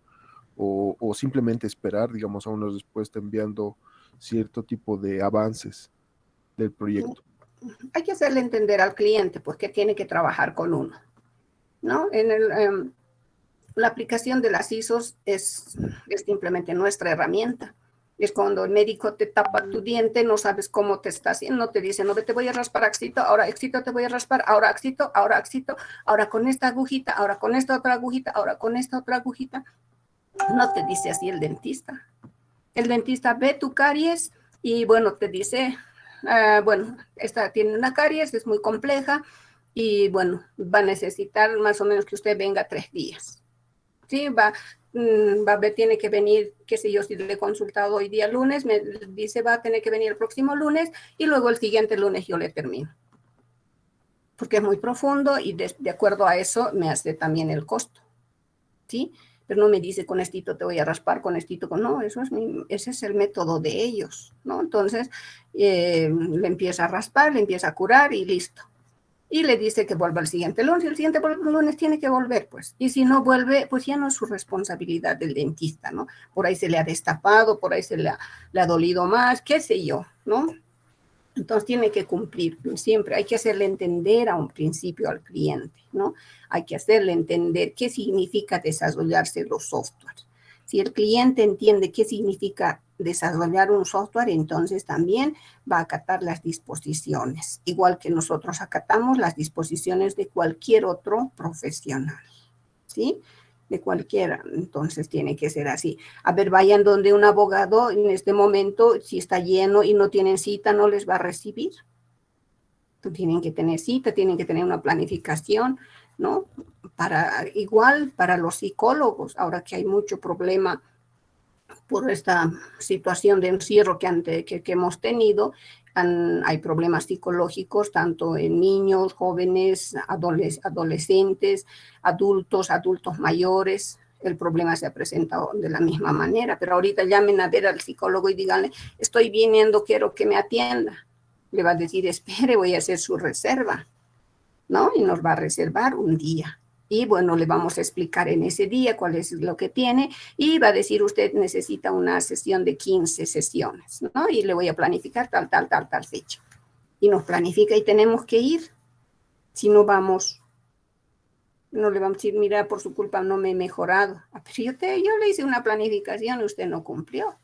¿O simplemente esperar, digamos, a una respuesta enviando cierto tipo de avances del proyecto? Hay que hacerle entender al cliente, pues, que tiene que trabajar con uno, ¿no? La aplicación de las ISOs es simplemente nuestra herramienta. Es cuando el médico te tapa tu diente, no sabes cómo te está haciendo, te dice, no, te voy a raspar axito, ahora axito te voy a raspar, ahora axito, ahora con esta agujita, ahora con esta otra agujita, ahora con esta otra agujita. No te dice así el dentista. El dentista ve tu caries y, bueno, te dice, bueno, esta tiene una caries, es muy compleja y, bueno, va a necesitar más o menos que usted venga 3 días. Sí, tiene que venir, qué sé yo, si le he consultado hoy día lunes, me dice va a tener que venir el próximo lunes y luego el siguiente lunes yo le termino. Porque es muy profundo y de acuerdo a eso me hace también el costo. ¿Sí? Pero no me dice con estito te voy a raspar, con estito, no, ese es el método de ellos, ¿no? Entonces le empieza a raspar, le empieza a curar y listo. Y le dice que vuelva el siguiente lunes, y el siguiente lunes tiene que volver, pues. Y si no vuelve, pues ya no es su responsabilidad del dentista, ¿no? Por ahí se le ha destapado, por ahí le ha dolido más, qué sé yo, ¿no? Entonces tiene que cumplir, siempre hay que hacerle entender a un principio al cliente, ¿no? Hay que hacerle entender qué significa desarrollarse los softwares. Si el cliente entiende qué significa desarrollar un software, entonces también va a acatar las disposiciones, igual que nosotros acatamos las disposiciones de cualquier otro profesional, ¿sí? De cualquiera, entonces tiene que ser así. A ver, vayan donde un abogado en este momento, si está lleno y no tienen cita, no les va a recibir. Tienen que tener cita, tienen que tener una planificación, ¿no? Igual para los psicólogos, ahora que hay mucho problema por esta situación de encierro que hemos tenido, hay problemas psicológicos tanto en niños, jóvenes, adolescentes, adultos mayores. El problema se ha presentado de la misma manera, pero ahorita llamen a ver al psicólogo y díganle, estoy viniendo, quiero que me atienda. Le va a decir, espere, voy a hacer su reserva, ¿no? Y nos va a reservar un día. Y bueno, le vamos a explicar en ese día cuál es lo que tiene y va a decir usted necesita una sesión de 15 sesiones, ¿no? Y le voy a planificar tal fecha. Y nos planifica y tenemos que ir. Si no vamos, no le vamos a decir, mira, por su culpa no me he mejorado. Pero yo le hice una planificación y usted no cumplió.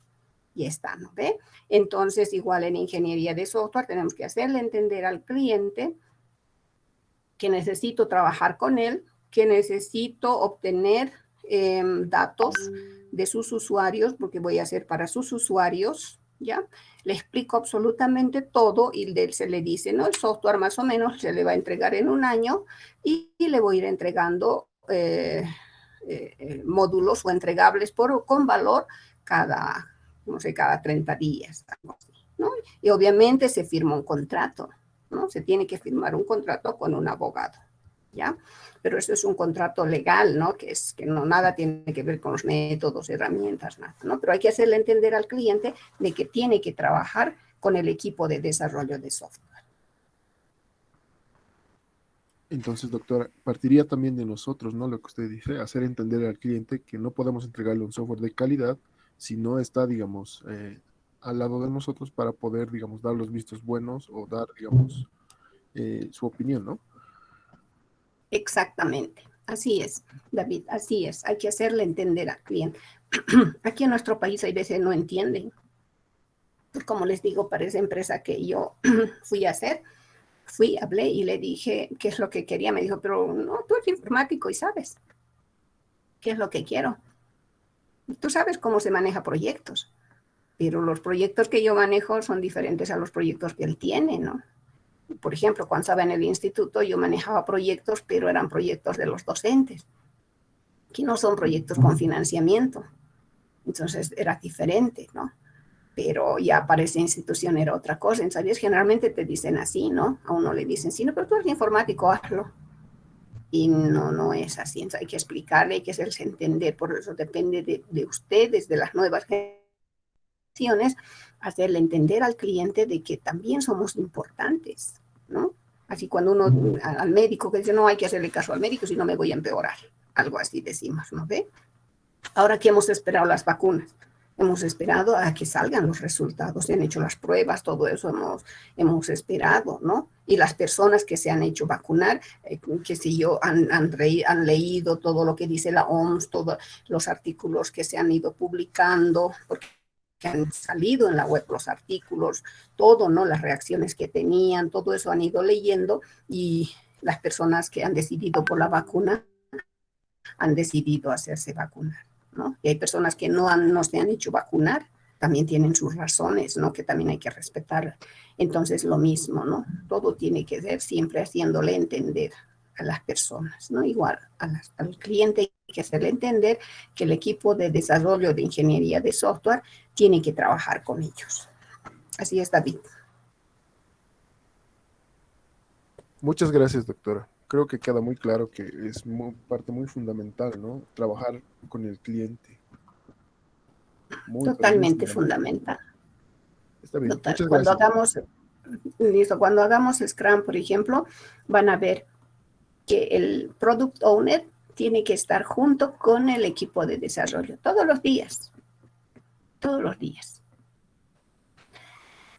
Y está, ¿no ve? Entonces, igual en ingeniería de software tenemos que hacerle entender al cliente que necesito trabajar con él, que necesito obtener datos de sus usuarios, porque voy a hacer para sus usuarios, ¿ya? Le explico absolutamente todo y se le dice, ¿no? El software más o menos se le va a entregar en un año y le voy a ir entregando módulos o entregables con valor cada 30 días, ¿no? Y obviamente se firma un contrato, ¿no? Se tiene que firmar un contrato con un abogado, ¿ya? Pero eso es un contrato legal, ¿no? Que no nada tiene que ver con los métodos, herramientas, nada, ¿no? Pero hay que hacerle entender al cliente de que tiene que trabajar con el equipo de desarrollo de software. Entonces, doctora, partiría también de nosotros, ¿no? Lo que usted dice, hacer entender al cliente que no podemos entregarle un software de calidad si no está, digamos, al lado de nosotros para poder, digamos, dar los vistos buenos o dar, digamos, su opinión, ¿no? Exactamente. Así es, David, así es. Hay que hacerle entender al cliente. Aquí en nuestro país hay veces no entienden. Pues como les digo, para esa empresa que yo fui a hacer, hablé y le dije qué es lo que quería. Me dijo, pero no, tú eres informático y sabes qué es lo que quiero. Tú sabes cómo se maneja proyectos, pero los proyectos que yo manejo son diferentes a los proyectos que él tiene, ¿no? Por ejemplo, cuando estaba en el instituto, yo manejaba proyectos, pero eran proyectos de los docentes, que no son proyectos con financiamiento. Entonces era diferente, ¿no? Pero ya para esa institución era otra cosa. ¿Sabías? Generalmente te dicen así, ¿no? A uno le dicen, sí, no, pero tú eres informático, hazlo. Y no es así. Entonces hay que explicarle, hay que hacerse entender. Por eso depende de ustedes, de las nuevas generaciones, hacerle entender al cliente de que también somos importantes, ¿no? Así cuando uno, al médico, que dice, no hay que hacerle caso al médico, si no me voy a empeorar. Algo así decimos, ¿no ve? Ahora que hemos esperado las vacunas, hemos esperado a que salgan los resultados, se han hecho las pruebas, todo eso hemos esperado, ¿no? Y las personas que se han hecho vacunar, qué sé yo, han leído todo lo que dice la OMS, todos los artículos que se han ido publicando, porque han salido en la web los artículos, todo, ¿no? Las reacciones que tenían, todo eso han ido leyendo y las personas que han decidido por la vacuna han decidido hacerse vacunar, ¿no? Y hay personas que no se han hecho vacunar, también tienen sus razones, ¿no? Que también hay que respetar. Entonces, lo mismo, ¿no? Todo tiene que ser siempre haciéndole entender a las personas, ¿no? Igual al cliente hay que hacerle entender que el equipo de desarrollo de ingeniería de software tiene que trabajar con ellos. Así es, David. Muchas gracias, doctora. Creo que queda muy claro que es parte muy fundamental, ¿no? Trabajar con el cliente. Totalmente fundamental. Está bien. Total. Muchas Cuando gracias. cuando hagamos Scrum, por ejemplo, van a ver que el Product Owner tiene que estar junto con el equipo de desarrollo todos los días. Todos los días.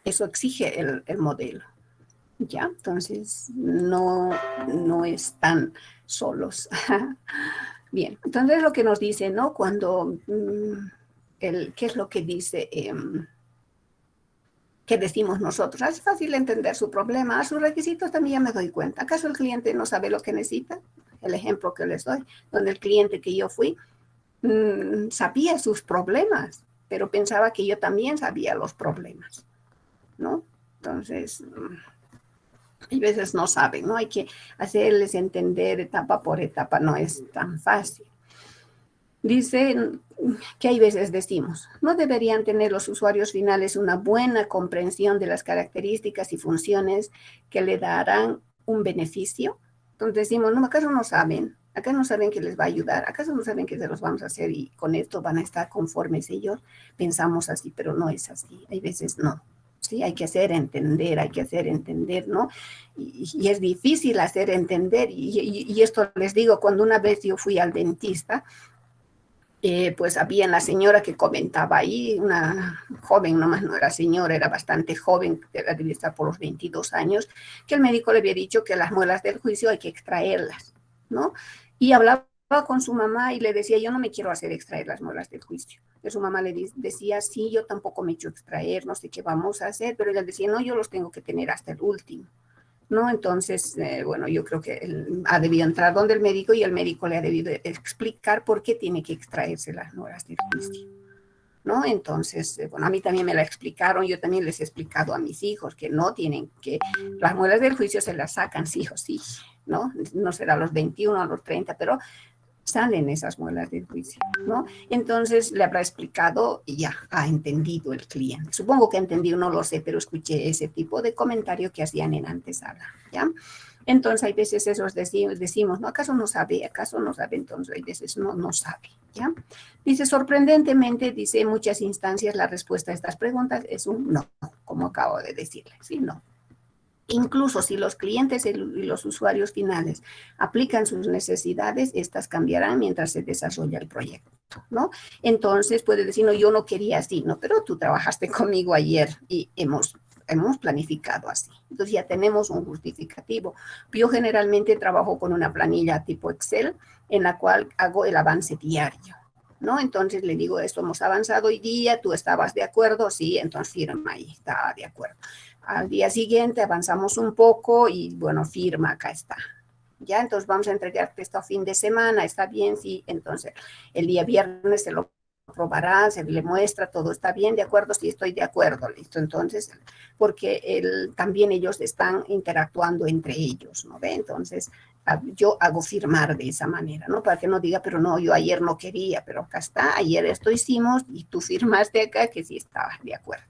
Eso exige el modelo. ¿Ya? Entonces, no están solos. Bien, entonces lo que nos dice, ¿no? Cuando, ¿qué es lo que dice? ¿Qué decimos nosotros? Es fácil entender su problema, a sus requisitos también ya me doy cuenta. ¿Acaso el cliente no sabe lo que necesita? El ejemplo que les doy, donde el cliente que yo fui sabía sus problemas, pero pensaba que yo también sabía los problemas, ¿no? Entonces, hay veces no saben, ¿no? Hay que hacerles entender etapa por etapa, no es tan fácil. Dice que hay veces decimos, ¿no deberían tener los usuarios finales una buena comprensión de las características y funciones que le darán un beneficio? Entonces decimos, no, ¿acaso no saben? ¿Acaso no saben que les va a ayudar? ¿Acaso no saben que se los vamos a hacer y con esto van a estar conformes ellos? Pensamos así, pero no es así. Hay veces no. Sí, hay que hacer entender, ¿no? Y es difícil hacer entender. Y esto les digo, cuando una vez yo fui al dentista, pues había la señora que comentaba ahí, una joven, nomás no era señora, era bastante joven, debía estar por los 22 años, que el médico le había dicho que las muelas del juicio hay que extraerlas, ¿no? Y hablaba con su mamá y le decía, yo no me quiero hacer extraer las muelas del juicio. Y su mamá le decía, sí, yo tampoco me he hecho extraer, no sé qué vamos a hacer, pero ella decía, no, yo los tengo que tener hasta el último, ¿no? Entonces, bueno, yo creo que él ha debido entrar donde el médico y el médico le ha debido explicar por qué tiene que extraerse las muelas del juicio, ¿no? Entonces, bueno, a mí también me la explicaron, yo también les he explicado a mis hijos que no tienen que, las muelas del juicio se las sacan sí o sí, ¿no? No será a los 21, a los 30, pero salen esas muelas del juicio, ¿no? Entonces le habrá explicado y ya ha entendido el cliente. Supongo que ha entendido, no lo sé, pero escuché ese tipo de comentario que hacían en antesala, ¿ya? Entonces hay veces esos decimos, ¿no? ¿Acaso no sabe? ¿Acaso no sabe? Entonces hay veces no sabe, ¿ya? Dice, sorprendentemente, dice, en muchas instancias la respuesta a estas preguntas es un no, como acabo de decirle, ¿sí? No. Incluso si los clientes y los usuarios finales aplican sus necesidades, estas cambiarán mientras se desarrolla el proyecto, ¿no? Entonces puede decir, no, yo no quería así, no, pero tú trabajaste conmigo ayer y hemos planificado así. Entonces ya tenemos un justificativo. Yo generalmente trabajo con una planilla tipo Excel en la cual hago el avance diario, ¿no? Entonces le digo, esto hemos avanzado hoy día, tú estabas de acuerdo, sí, entonces firma ahí, está de acuerdo. Al día siguiente avanzamos un poco y bueno, firma, acá está. Ya, entonces vamos a entregarte esto a fin de semana, ¿está bien? Sí, entonces el día viernes se lo probará, se le muestra, todo está bien, de acuerdo, sí estoy de acuerdo, listo. Entonces, porque también ellos están interactuando entre ellos, ¿no ve? Entonces, yo hago firmar de esa manera, ¿no? Para que no diga, pero no, yo ayer no quería, pero acá está, ayer esto hicimos y tú firmaste acá que sí estabas de acuerdo,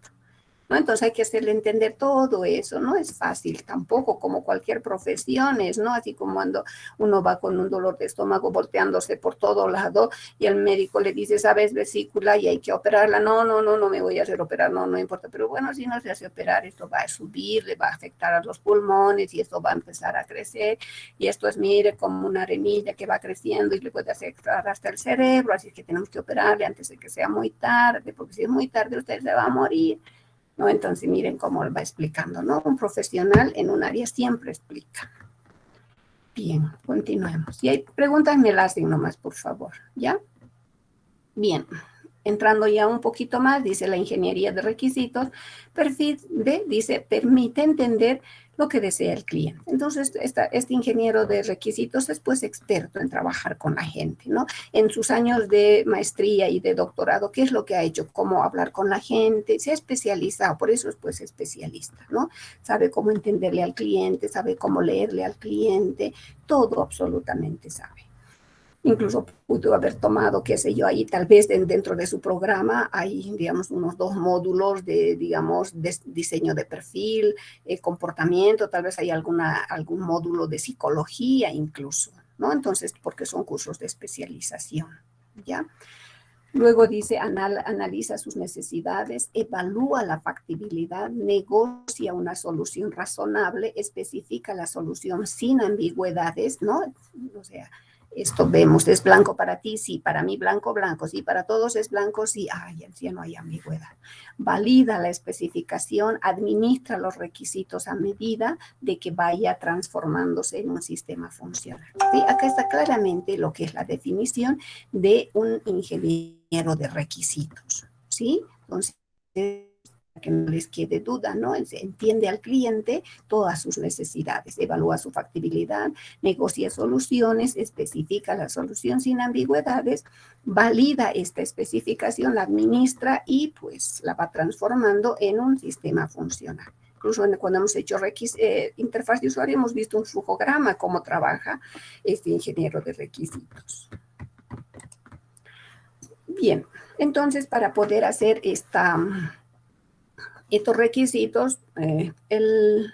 ¿no? Entonces hay que hacerle entender todo eso, no es fácil tampoco, como cualquier profesión es, ¿no? Así como cuando uno va con un dolor de estómago volteándose por todo lado y el médico le dice, ¿sabes? Vesícula y hay que operarla. No me voy a hacer operar, no importa. Pero bueno, si no se hace operar, esto va a subir, le va a afectar a los pulmones y esto va a empezar a crecer. Y esto es, mire, como una arenilla que va creciendo y le puede afectar hasta el cerebro, así que tenemos que operarle antes de que sea muy tarde, porque si es muy tarde usted se va a morir, ¿no? Entonces miren cómo va explicando, ¿no? Un profesional en un área siempre explica. Bien, continuemos. Si hay preguntas, me las hacen nomás, por favor, ¿ya? Bien, entrando ya un poquito más, dice la ingeniería de requisitos, perfil D, dice, permite entender lo que desea el cliente. Entonces, este ingeniero de requisitos es pues experto en trabajar con la gente, ¿no? En sus años de maestría y de doctorado, ¿qué es lo que ha hecho? Cómo hablar con la gente, se ha especializado, por eso es pues especialista, ¿no? Sabe cómo entenderle al cliente, sabe cómo leerle al cliente, todo absolutamente sabe. Incluso pudo haber tomado, qué sé yo, ahí tal vez dentro de su programa hay, digamos, unos 2 módulos de, digamos, de diseño de perfil, comportamiento, tal vez hay algún módulo de psicología incluso, ¿no? Entonces, porque son cursos de especialización, ¿ya? Luego dice, analiza sus necesidades, evalúa la factibilidad, negocia una solución razonable, especifica la solución sin ambigüedades, ¿no? O sea, esto vemos, ¿es blanco para ti? Sí, para mí blanco, blanco, sí, para todos es blanco, sí, ya no hay ambigüedad. Valida la especificación, administra los requisitos a medida de que vaya transformándose en un sistema funcional. ¿Sí? Acá está claramente lo que es la definición de un ingeniero de requisitos, ¿sí? Entonces, que no les quede duda, ¿no? Se entiende al cliente todas sus necesidades, evalúa su factibilidad, negocia soluciones, especifica la solución sin ambigüedades, valida esta especificación, la administra y pues la va transformando en un sistema funcional. Incluso cuando hemos hecho interfaz de usuario hemos visto un flujograma, cómo trabaja este ingeniero de requisitos. Bien, entonces para poder hacer estos requisitos, el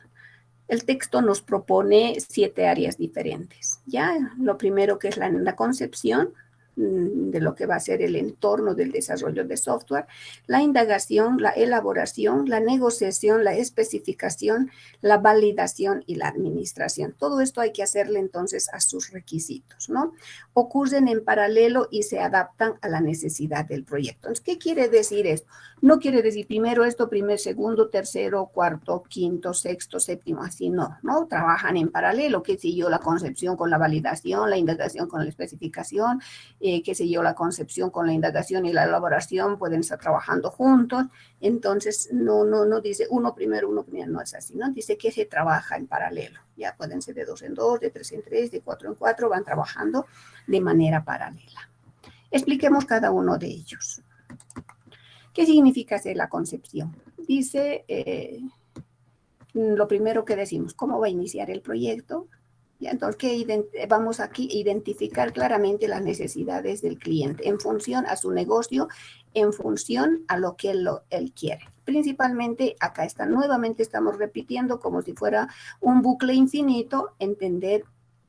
texto nos propone 7 áreas diferentes. Ya, lo primero que es la concepción de lo que va a ser el entorno del desarrollo de software, la indagación, la elaboración, la negociación, la especificación, la validación y la administración. Todo esto hay que hacerle entonces a sus requisitos, ¿no? Ocurren en paralelo y se adaptan a la necesidad del proyecto. Entonces, ¿qué quiere decir esto? No quiere decir primero esto, primero, segundo, tercero, cuarto, quinto, sexto, séptimo, así no, ¿no? Trabajan en paralelo, qué sé yo, la concepción con la validación, la indagación con la especificación, qué sé yo, la concepción con la indagación y la elaboración pueden estar trabajando juntos. Entonces, no dice uno primero, no es así, ¿no? Dice que se trabaja en paralelo. Ya pueden ser de 2 en 2, de 3 en 3, de 4 en 4, van trabajando de manera paralela. Expliquemos cada uno de ellos. ¿Qué significa hacer la concepción? Dice, lo primero que decimos, ¿cómo va a iniciar el proyecto? Ya, entonces, vamos aquí a identificar claramente las necesidades del cliente en función a su negocio, en función a lo que él quiere. Principalmente, acá está, nuevamente estamos repitiendo como si fuera un bucle infinito, entender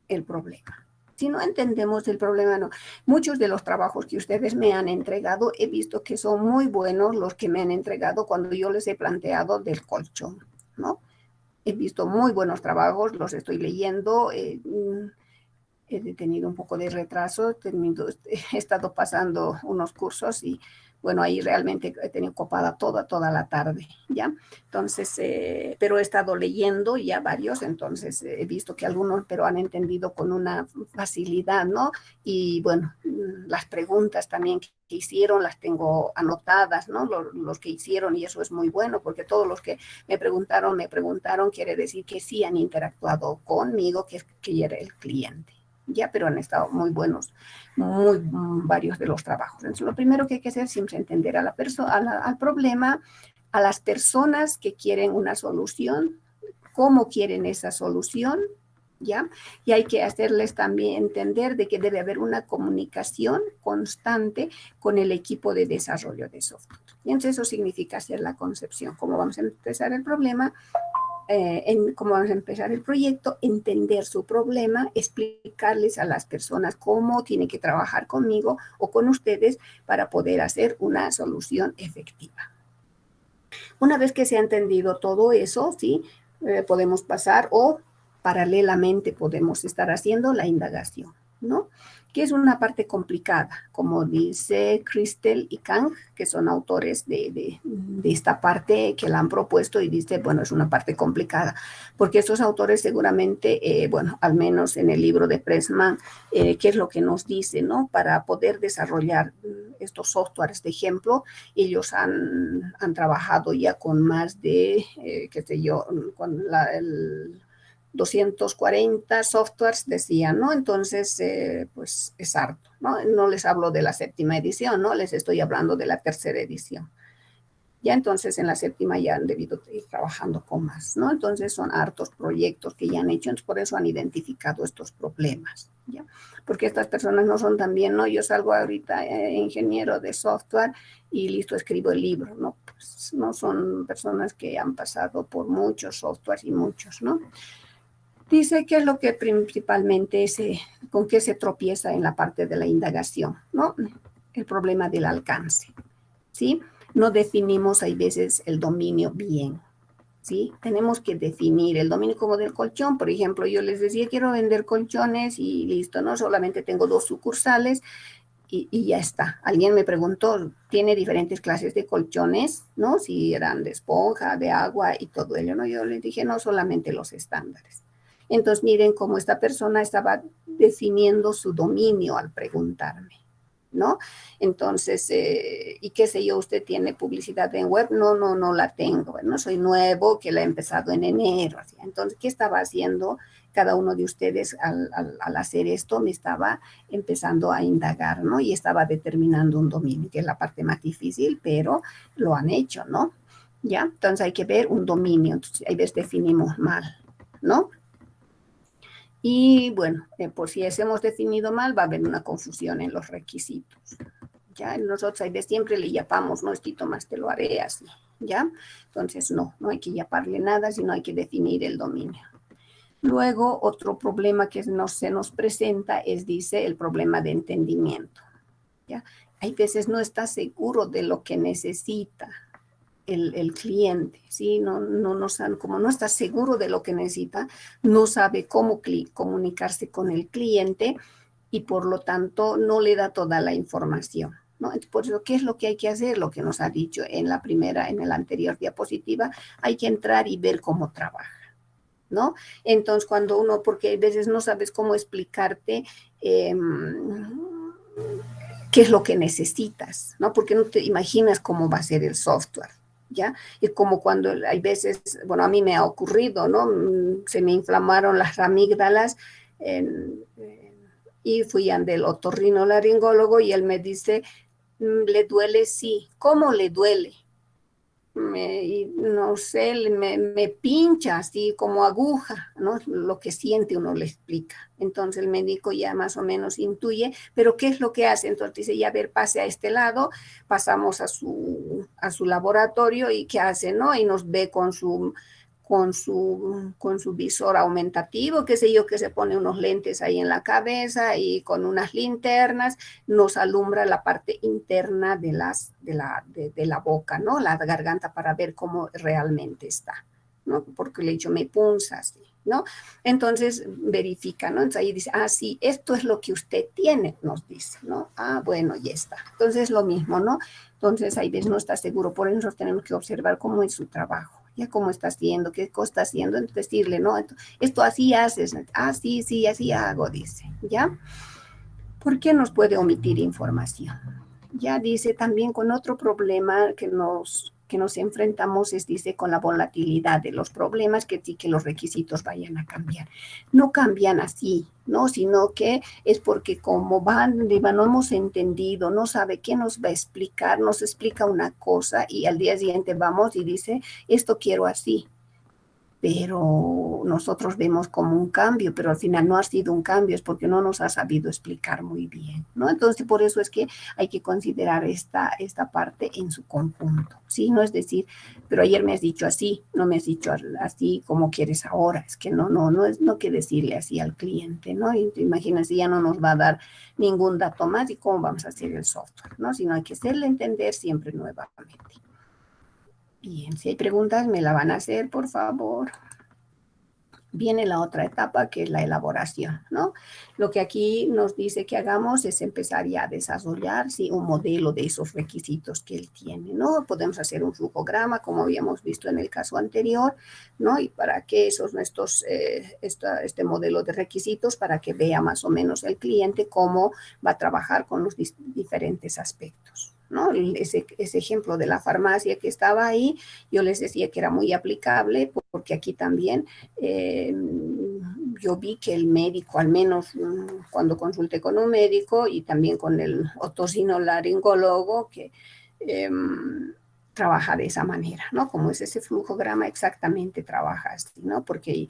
el problema. Si no entendemos el problema, no. Muchos de los trabajos que ustedes me han entregado, he visto que son muy buenos los que me han entregado cuando yo les he planteado del colchón, ¿no? He visto muy buenos trabajos, los estoy leyendo. He tenido un poco de retraso, he estado pasando unos cursos y bueno, ahí realmente he tenido copada toda la tarde, ¿ya? Entonces, pero he estado leyendo ya varios, entonces he visto que algunos, pero han entendido con una facilidad, ¿no? Y bueno, las preguntas también que hicieron las tengo anotadas, ¿no? Los que hicieron, y eso es muy bueno, porque todos los que me preguntaron, quiere decir que sí han interactuado conmigo, que era el cliente. Ya, pero han estado muy buenos, varios de los trabajos. Entonces, lo primero que hay que hacer es siempre entender a al problema, a las personas que quieren una solución, cómo quieren esa solución, ¿ya? Y hay que hacerles también entender de que debe haber una comunicación constante con el equipo de desarrollo de software. Y entonces eso significa hacer la concepción, cómo vamos a empezar el problema, cómo vamos a empezar el proyecto, entender su problema, explicarles a las personas cómo tienen que trabajar conmigo o con ustedes para poder hacer una solución efectiva. Una vez que se ha entendido todo eso, ¿sí? Podemos pasar o paralelamente podemos estar haciendo la indagación, ¿no? Que es una parte complicada, como dice Christel y Kang, que son autores de esta parte que la han propuesto, y dice, bueno, es una parte complicada, porque estos autores seguramente, bueno, al menos en el libro de Pressman, ¿qué es lo que nos dice, no? Para poder desarrollar estos softwares de ejemplo, ellos han trabajado ya con más de, qué sé yo, con el 240 softwares, decían, ¿no? Entonces, pues es harto, ¿no? No les hablo de la 7ª edición, ¿no? Les estoy hablando de la 3ª edición. Ya entonces en la 7ª ya han debido ir trabajando con más, ¿no? Entonces son hartos proyectos que ya han hecho, entonces por eso han identificado estos problemas, ¿ya? Porque estas personas no son también, ¿no? Yo salgo ahorita ingeniero de software y listo, escribo el libro, ¿no? Pues no son personas que han pasado por muchos softwares y muchos, ¿no? Dice que es lo que principalmente con qué se tropieza en la parte de la indagación, ¿no? El problema del alcance, ¿sí? No definimos, hay veces, el dominio bien, ¿sí? Tenemos que definir el dominio como del colchón. Por ejemplo, yo les decía, quiero vender colchones y listo, ¿no? Solamente tengo 2 sucursales y ya está. Alguien me preguntó, ¿tiene diferentes clases de colchones, ¿no? Si eran de esponja, de agua y todo ello, ¿no? Yo les dije, no, solamente los estándares. Entonces, miren cómo esta persona estaba definiendo su dominio al preguntarme, ¿no? Entonces, y qué sé yo, ¿usted tiene publicidad en web? No la tengo, ¿no? Soy nuevo, que la he empezado en enero. Así. Entonces, ¿qué estaba haciendo cada uno de ustedes al hacer esto? Me estaba empezando a indagar, ¿no? Y estaba determinando un dominio, que es la parte más difícil, pero lo han hecho, ¿no? ¿Ya? Entonces, hay que ver un dominio. Entonces, ahí veces definimos mal, ¿no? Y bueno, por si hemos definido mal, va a haber una confusión en los requisitos. Ya nosotros ahí de siempre le yapamos, no, Tito, más te lo haré así, ¿ya? Entonces no hay que yaparle nada, sino hay que definir el dominio. Luego, otro problema que se nos presenta es, dice, el problema de entendimiento, ¿ya? Hay veces no está seguro de lo que necesita el cliente, ¿sí? Como no está seguro de lo que necesita, no sabe cómo comunicarse con el cliente y por lo tanto no le da toda la información, ¿no? Entonces, por eso, ¿qué es lo que hay que hacer? Lo que nos ha dicho en la anterior diapositiva, hay que entrar y ver cómo trabaja, ¿no? Entonces, cuando porque a veces no sabes cómo explicarte qué es lo que necesitas, ¿no? Porque no te imaginas cómo va a ser el software, ¿ya? Y como cuando hay veces, bueno, a mí me ha ocurrido, ¿no? Se me inflamaron las amígdalas y fui ante el otorrinolaringólogo y él me dice, ¿le duele? Sí. ¿Cómo le duele? No sé, me pincha así como aguja, ¿no? Lo que siente uno le explica. Entonces el médico ya más o menos intuye, pero ¿qué es lo que hace? Entonces dice, ya a ver, pase a este lado, pasamos a su laboratorio y ¿qué hace? ¿No? Y nos ve con su visor aumentativo, qué sé yo, que se pone unos lentes ahí en la cabeza y con unas linternas nos alumbra la parte interna de la boca, ¿no? La garganta para ver cómo realmente está, ¿no? Porque le he dicho, me punzas, ¿no? Entonces verifica, ¿no? Entonces ahí dice, sí, esto es lo que usted tiene, nos dice, ¿no? Bueno, ya está. Entonces lo mismo, ¿no? Entonces ahí ves, no está seguro, por eso nosotros tenemos que observar cómo es su trabajo, ya cómo está haciendo, qué cosa está haciendo, entonces decirle, ¿no? Esto así haces, sí, así hago, dice, ¿ya? ¿Por qué nos puede omitir información? Ya dice también con otro problema que nos enfrentamos es, dice, con la volatilidad de los problemas, que sí que los requisitos vayan a cambiar. No cambian así, ¿no? Sino que es porque como no hemos entendido, no sabe qué nos va a explicar, nos explica una cosa y al día siguiente vamos y dice, esto quiero así. Pero nosotros vemos como un cambio, pero al final no ha sido un cambio, es porque no nos ha sabido explicar muy bien, ¿no? Entonces, por eso es que hay que considerar esta parte en su conjunto, ¿sí? No es decir, pero ayer me has dicho así, no me has dicho así como quieres ahora, es que no es que decirle así al cliente, ¿no? Y te imaginas, ya no nos va a dar ningún dato más y cómo vamos a hacer el software, ¿no? Sino hay que hacerle entender siempre nuevamente. Bien, si hay preguntas, me la van a hacer, por favor. Viene la otra etapa, que es la elaboración, ¿no? Lo que aquí nos dice que hagamos es empezar ya a desarrollar, ¿sí?, un modelo de esos requisitos que él tiene, ¿no? Podemos hacer un flujograma, como habíamos visto en el caso anterior, ¿no? Y para que este modelo de requisitos, para que vea más o menos el cliente cómo va a trabajar con los diferentes aspectos, ¿no? Ese ejemplo de la farmacia que estaba ahí, yo les decía que era muy aplicable, porque aquí también yo vi que el médico, al menos cuando consulté con un médico y también con el otorinolaringólogo, que trabaja de esa manera, ¿no? Como es ese flujograma, exactamente trabaja así, ¿no? Porque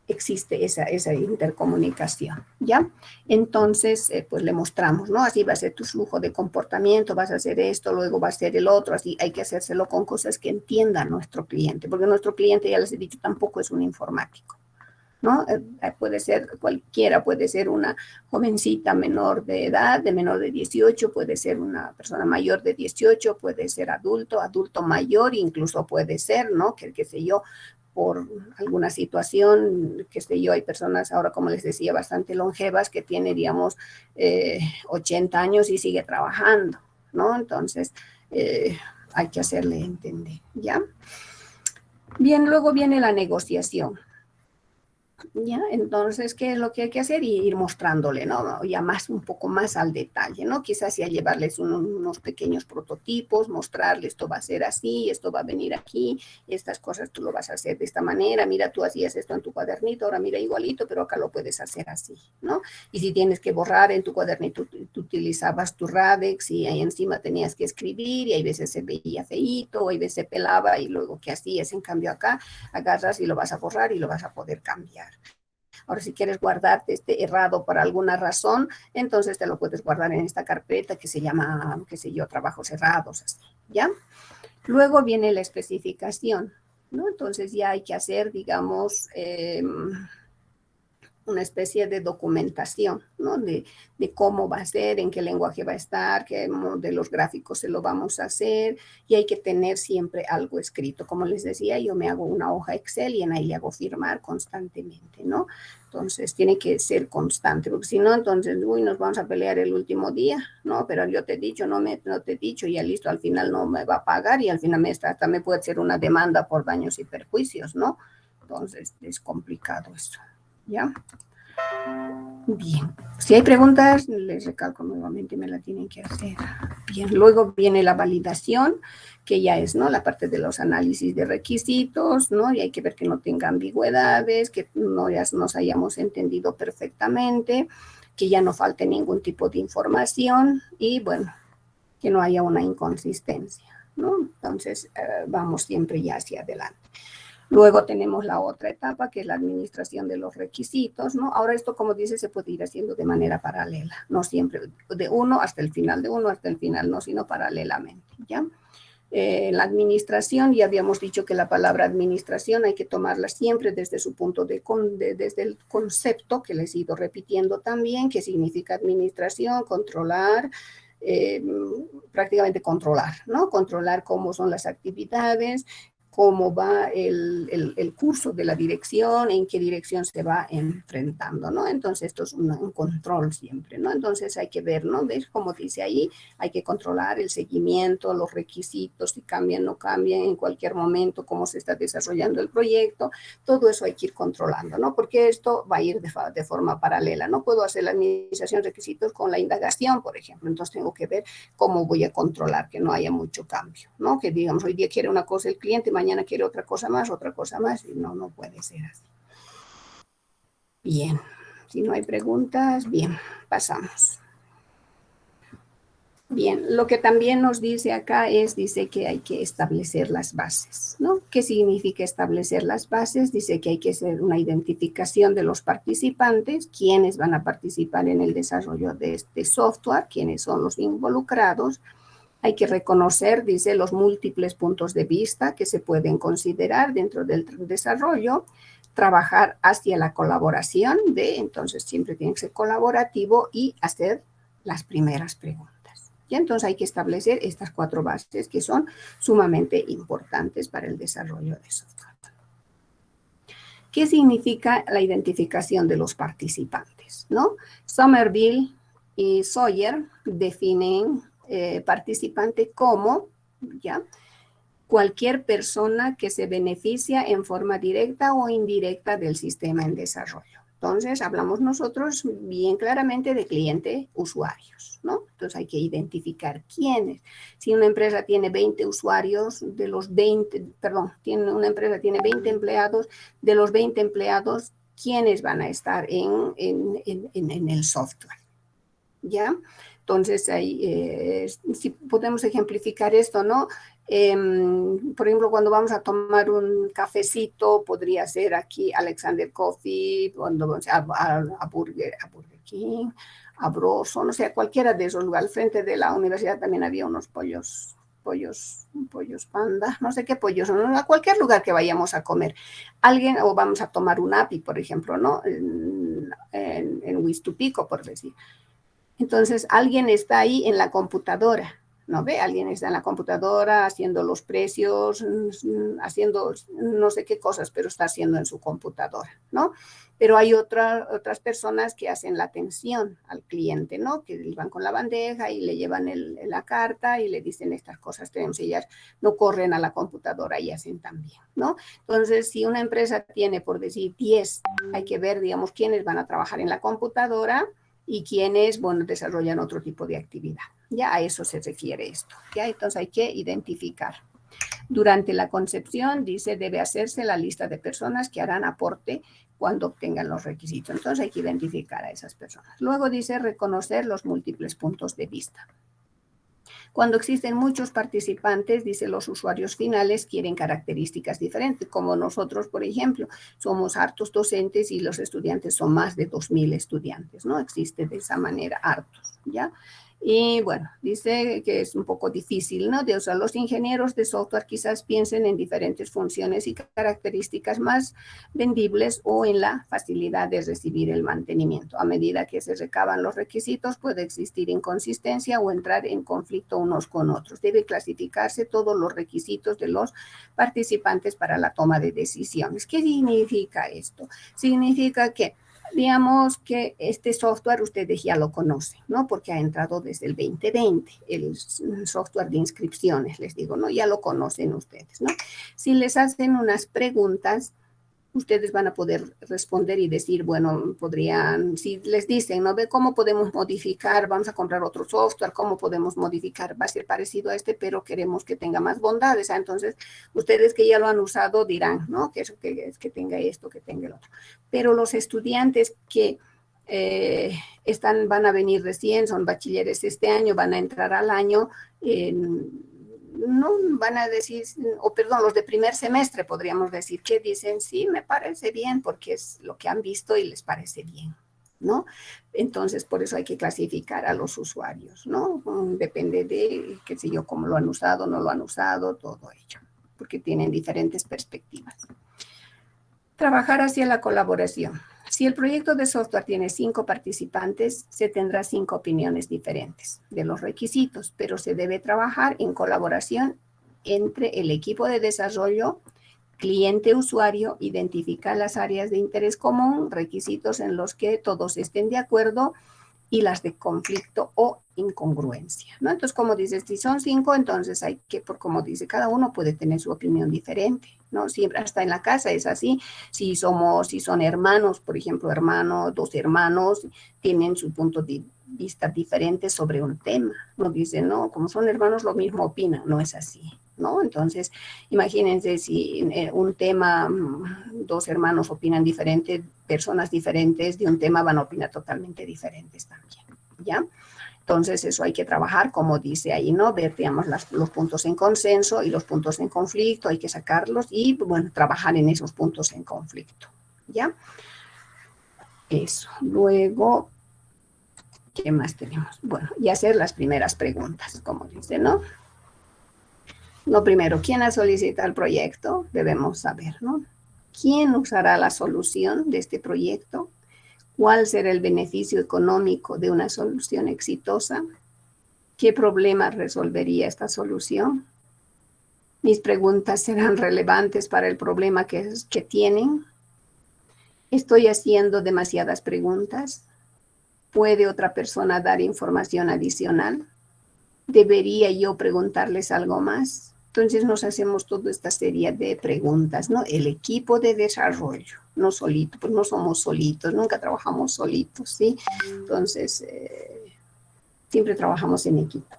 existe esa intercomunicación, ¿ya? Entonces, pues le mostramos, ¿no? Así va a ser tu flujo de comportamiento, vas a hacer esto, luego va a ser el otro, así hay que hacérselo con cosas que entienda nuestro cliente, porque nuestro cliente, ya les he dicho, tampoco es un informático, ¿no? Puede ser cualquiera, puede ser una jovencita menor de edad, de menor de 18, puede ser una persona mayor de 18, puede ser adulto mayor, incluso puede ser, ¿no? Que qué sé yo, por alguna situación, qué sé yo, hay personas ahora, como les decía, bastante longevas que tiene, digamos, 80 años y sigue trabajando, ¿no? Entonces, hay que hacerle entender, ¿ya? Bien, luego viene la negociación. ¿Ya? Entonces, ¿qué es lo que hay que hacer? Y ir mostrándole, ¿no? Ya un poco más al detalle, ¿no? Quizás ya llevarles unos pequeños prototipos, mostrarles esto va a ser así, esto va a venir aquí, estas cosas tú lo vas a hacer de esta manera, mira, tú hacías esto en tu cuadernito, ahora mira igualito, pero acá lo puedes hacer así, ¿no? Y si tienes que borrar en tu cuadernito, tú utilizabas tu Radex y ahí encima tenías que escribir y hay veces se veía feíto, hay veces se pelaba y luego, ¿qué hacías? En cambio acá, agarras y lo vas a borrar y lo vas a poder cambiar. Ahora, si quieres guardarte este errado por alguna razón, entonces te lo puedes guardar en esta carpeta que se llama, qué sé yo, trabajos cerrados, así, ¿ya? Luego viene la especificación, ¿no? Entonces ya hay que hacer, digamos, una especie de documentación, ¿no? De cómo va a ser, en qué lenguaje va a estar, qué modelos gráficos se lo vamos a hacer, y hay que tener siempre algo escrito. Como les decía, yo me hago una hoja Excel y en ahí le hago firmar constantemente, ¿no? Entonces, tiene que ser constante, porque si no, entonces, nos vamos a pelear el último día, ¿no? Pero yo te he dicho, no te he dicho, y ya listo, al final no me va a pagar y al final hasta me puede hacer una demanda por daños y perjuicios, ¿no? Entonces, es complicado eso. ¿Ya? Bien. Si hay preguntas, les recalco nuevamente, me la tienen que hacer. Bien, luego viene la validación, que ya es, ¿no? La parte de los análisis de requisitos, ¿no? Y hay que ver que no tenga ambigüedades, que ya nos hayamos entendido perfectamente, que ya no falte ningún tipo de información y, bueno, que no haya una inconsistencia, ¿no? Entonces, vamos siempre ya hacia adelante. Luego tenemos la otra etapa, que es la administración de los requisitos, ¿no? Ahora esto, como dice, se puede ir haciendo de manera paralela, no siempre de uno hasta el final, no, sino paralelamente, ¿ya? La administración, ya habíamos dicho que la palabra administración hay que tomarla siempre desde su punto desde el concepto, que les he ido repitiendo también, que significa administración, controlar, prácticamente controlar, ¿no? Controlar cómo son las actividades, cómo va el curso de la dirección, en qué dirección se va enfrentando, ¿no? Entonces, esto es un control siempre, ¿no? Entonces, hay que ver, ¿no? ¿Ves? Como dice ahí, hay que controlar el seguimiento, los requisitos, si cambian o no cambian en cualquier momento, cómo se está desarrollando el proyecto, todo eso hay que ir controlando, ¿no? Porque esto va a ir de forma paralela. No puedo hacer la administración de requisitos con la indagación, por ejemplo, entonces tengo que ver cómo voy a controlar que no haya mucho cambio, ¿no? Que digamos, hoy día quiere una cosa el cliente, mañana quiere otra cosa más, y no puede ser así. Bien, si no hay preguntas, bien, pasamos. Bien, lo que también nos dice acá dice que hay que establecer las bases, ¿no? ¿Qué significa establecer las bases? Dice que hay que hacer una identificación de los participantes, quiénes van a participar en el desarrollo de este software, quiénes son los involucrados. Hay que reconocer, dice, los múltiples puntos de vista que se pueden considerar dentro del desarrollo, trabajar hacia la colaboración, entonces siempre tiene que ser colaborativo y hacer las primeras preguntas. Y entonces hay que establecer estas 4 bases que son sumamente importantes para el desarrollo de software. ¿Qué significa la identificación de los participantes? ¿No? Somerville y Sawyer definen participante como, ¿ya?, cualquier persona que se beneficia en forma directa o indirecta del sistema en desarrollo. Entonces, hablamos nosotros bien claramente de cliente-usuarios, ¿no? Entonces, hay que identificar quiénes. Si una empresa tiene 20 usuarios, una empresa tiene 20 empleados, de los 20 empleados, ¿quiénes van a estar en el software? ¿Ya? Entonces, ahí, si podemos ejemplificar esto, ¿no? Por ejemplo, cuando vamos a tomar un cafecito, podría ser aquí Alexander Coffee, cuando vamos a Burger King, a Broso, no sé, a cualquiera de esos lugares. Al frente de la universidad también había unos pollos panda, no sé qué pollos, ¿no? A cualquier lugar que vayamos a comer. O vamos a tomar un API, por ejemplo, ¿no? En Huistupico, por decir. Entonces, alguien está ahí en la computadora, ¿no ve? Alguien está en la computadora haciendo los precios, haciendo no sé qué cosas, pero está haciendo en su computadora, ¿no? Pero hay otras personas que hacen la atención al cliente, ¿no? Que van con la bandeja y le llevan la carta y le dicen estas cosas tenemos, y ellas no corren a la computadora y hacen también, ¿no? Entonces, si una empresa tiene, por decir, 10, hay que ver, digamos, quiénes van a trabajar en la computadora y quienes, bueno, desarrollan otro tipo de actividad. Ya a eso se refiere esto. Ya, entonces hay que identificar. Durante la concepción, dice, debe hacerse la lista de personas que harán aporte cuando obtengan los requisitos. Entonces hay que identificar a esas personas. Luego dice, reconocer los múltiples puntos de vista. Cuando existen muchos participantes, dice, los usuarios finales quieren características diferentes, como nosotros, por ejemplo, somos hartos docentes y los estudiantes son más de 2,000 estudiantes, ¿no? Existe de esa manera hartos, ¿ya? Y bueno, dice que es un poco difícil, ¿no? O sea, los ingenieros de software quizás piensen en diferentes funciones y características más vendibles o en la facilidad de recibir el mantenimiento. A medida que se recaban los requisitos, puede existir inconsistencia o entrar en conflicto unos con otros. Debe clasificarse todos los requisitos de los participantes para la toma de decisiones. ¿Qué significa esto? Significa que digamos que este software ustedes ya lo conocen, ¿no? Porque ha entrado desde el 2020, el software de inscripciones, les digo, ¿no? Ya lo conocen ustedes, ¿no? Si les hacen unas preguntas, ustedes van a poder responder y decir, bueno, podrían, si les dicen, ¿no? Ve cómo podemos modificar, vamos a comprar otro software, cómo podemos modificar, va a ser parecido a este, pero queremos que tenga más bondades. Entonces, ustedes que ya lo han usado dirán, ¿no? Que tenga esto, que tenga el otro. Pero los estudiantes que van a venir recién, son bachilleres este año, van a entrar al año, no van a decir, los de primer semestre podríamos decir, que dicen, sí, me parece bien, porque es lo que han visto y les parece bien, ¿no? Entonces, por eso hay que clasificar a los usuarios, ¿no? Depende de, qué sé yo, cómo lo han usado, no lo han usado, todo ello, porque tienen diferentes perspectivas. Trabajar hacia la colaboración. Si el proyecto de software tiene 5 participantes, se tendrá 5 opiniones diferentes de los requisitos, pero se debe trabajar en colaboración entre el equipo de desarrollo, cliente, usuario, identificar las áreas de interés común, requisitos en los que todos estén de acuerdo y las de conflicto o incongruencia, ¿no? Entonces, como dices, si son 5, entonces hay que, por como dice, cada uno puede tener su opinión diferente, ¿no? Siempre, hasta en la casa es así. Si son hermanos, por ejemplo, dos hermanos, tienen su punto de vista diferente sobre un tema. No dicen, no, como son hermanos, lo mismo opinan. No es así, ¿no? Entonces, imagínense si un tema, dos hermanos opinan diferente, personas diferentes de un tema van a opinar totalmente diferentes también, ¿ya? Entonces, eso hay que trabajar, como dice ahí, ¿no? Ver, digamos, los puntos en consenso y los puntos en conflicto, hay que sacarlos y, bueno, trabajar en esos puntos en conflicto, ¿ya? Eso. Luego, ¿qué más tenemos? Bueno, y hacer las primeras preguntas, como dice, ¿no? Lo primero, ¿quién ha solicitado el proyecto? Debemos saber, ¿no? ¿Quién usará la solución de este proyecto? ¿Cuál será el beneficio económico de una solución exitosa? ¿Qué problema resolvería esta solución? ¿Mis preguntas serán relevantes para el problema que tienen? ¿Estoy haciendo demasiadas preguntas? ¿Puede otra persona dar información adicional? ¿Debería yo preguntarles algo más? Entonces nos hacemos toda esta serie de preguntas, ¿no? El equipo de desarrollo, no solito, pues no somos solitos, nunca trabajamos solitos, ¿sí? Entonces, siempre trabajamos en equipo.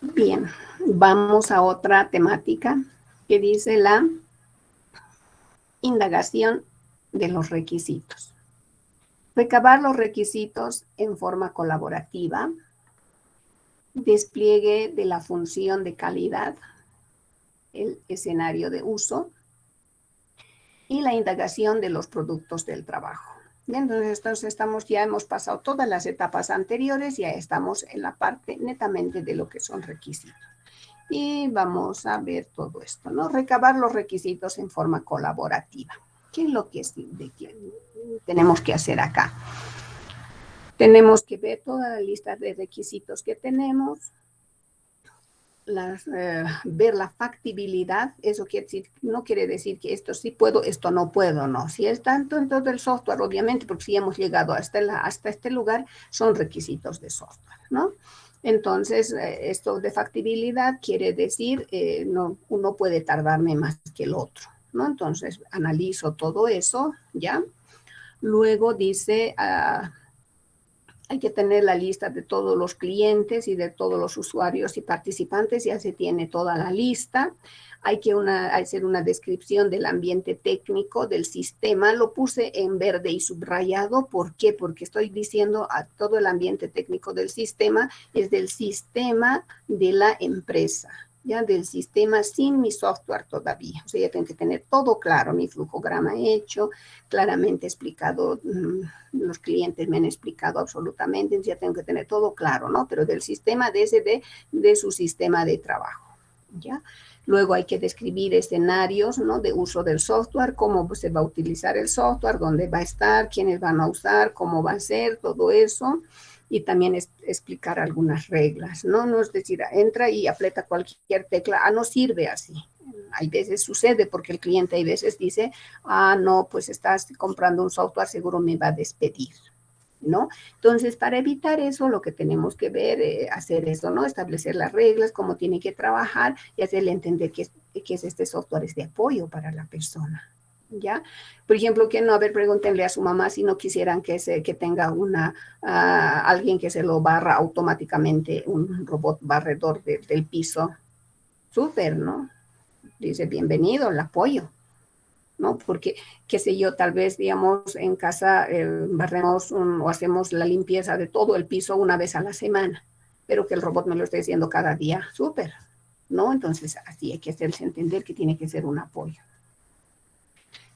Bien, vamos a otra temática que dice la indagación de los requisitos. Recabar los requisitos en forma colaborativa, despliegue de la función de calidad, el escenario de uso y la indagación de los productos del trabajo. Bien, entonces ya hemos pasado todas las etapas anteriores, ya estamos en la parte netamente de lo que son requisitos. Y vamos a ver todo esto, ¿no? Recabar los requisitos en forma colaborativa. ¿Qué es lo que tenemos que hacer acá? Tenemos que ver toda la lista de requisitos que tenemos, ver la factibilidad. Eso no quiere decir que esto sí puedo, esto no puedo, no. Si es tanto en todo el software, obviamente, porque si hemos llegado hasta este lugar, son requisitos de software, ¿no? Entonces, esto de factibilidad quiere decir, uno puede tardarme más que el otro, ¿no? Entonces, analizo todo eso, ¿ya? Luego dice, hay que tener la lista de todos los clientes y de todos los usuarios y participantes, ya se tiene toda la lista. Hay que hacer una descripción del ambiente técnico del sistema. Lo puse en verde y subrayado. ¿Por qué? Porque estoy diciendo a todo el ambiente técnico del sistema es del sistema de la empresa, ya del sistema sin mi software todavía. O sea, ya tengo que tener todo claro, mi flujograma hecho, claramente explicado, los clientes me han explicado absolutamente, entonces ya tengo que tener todo claro, ¿no? Pero del sistema de su sistema de trabajo, ¿ya? Luego hay que describir escenarios, ¿no? De uso del software, cómo se va a utilizar el software, dónde va a estar, quiénes van a usar, cómo va a ser, todo eso. Y también explicar algunas reglas, ¿no? No es decir, entra y aprieta cualquier tecla, no sirve así. Hay veces sucede porque el cliente hay veces dice, no, pues estás comprando un software, seguro me va a despedir, ¿no? Entonces, para evitar eso, lo que tenemos que ver, hacer eso, ¿no? Establecer las reglas, cómo tiene que trabajar y hacerle entender que este software es de apoyo para la persona, ¿ya? Por ejemplo, que no, pregúntenle a su mamá si no quisieran que tenga alguien que se lo barra automáticamente, un robot barredor del piso. Súper, ¿no? Dice, bienvenido, el apoyo, ¿no? Porque, qué sé yo, tal vez, digamos, en casa barremos o hacemos la limpieza de todo el piso una vez a la semana, pero que el robot me lo esté haciendo cada día, súper, ¿no? Entonces, así hay que hacerse entender que tiene que ser un apoyo.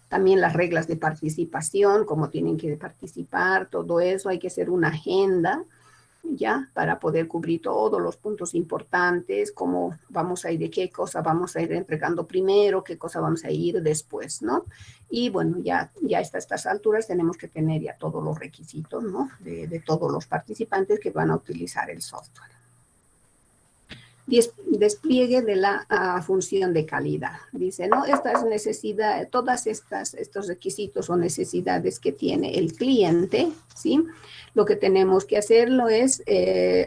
También las reglas de participación, cómo tienen que participar, todo eso, hay que hacer una agenda ya, para poder cubrir todos los puntos importantes, cómo vamos a ir, de qué cosa vamos a ir entregando primero, qué cosa vamos a ir después, ¿no? Y bueno, ya hasta estas alturas tenemos que tener ya todos los requisitos, ¿no? De todos los participantes que van a utilizar el software. Despliegue de la función de calidad. Dice, ¿no? Estas necesidades, todas estos requisitos o necesidades que tiene el cliente, ¿sí? Lo que tenemos que hacerlo es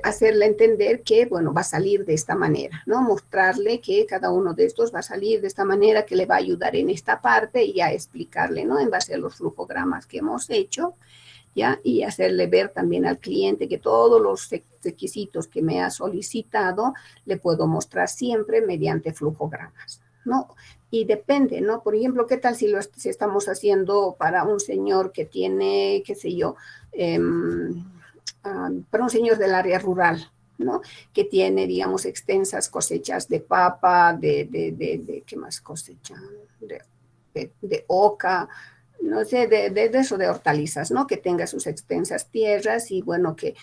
hacerle entender que, bueno, va a salir de esta manera, ¿no? Mostrarle que cada uno de estos va a salir de esta manera, que le va a ayudar en esta parte y a explicarle, ¿no? En base a los flujogramas que hemos hecho, ¿ya? Y hacerle ver también al cliente que todos los requisitos que me ha solicitado le puedo mostrar siempre mediante flujogramas, ¿no? Y depende, ¿no? Por ejemplo, ¿qué tal si estamos haciendo para un señor que tiene, qué sé yo, para un señor del área rural, ¿no? Que tiene, digamos, extensas cosechas de papa, ¿qué más cosechan? De oca, no sé, de eso de hortalizas, ¿no? Que tenga sus extensas tierras y, bueno, que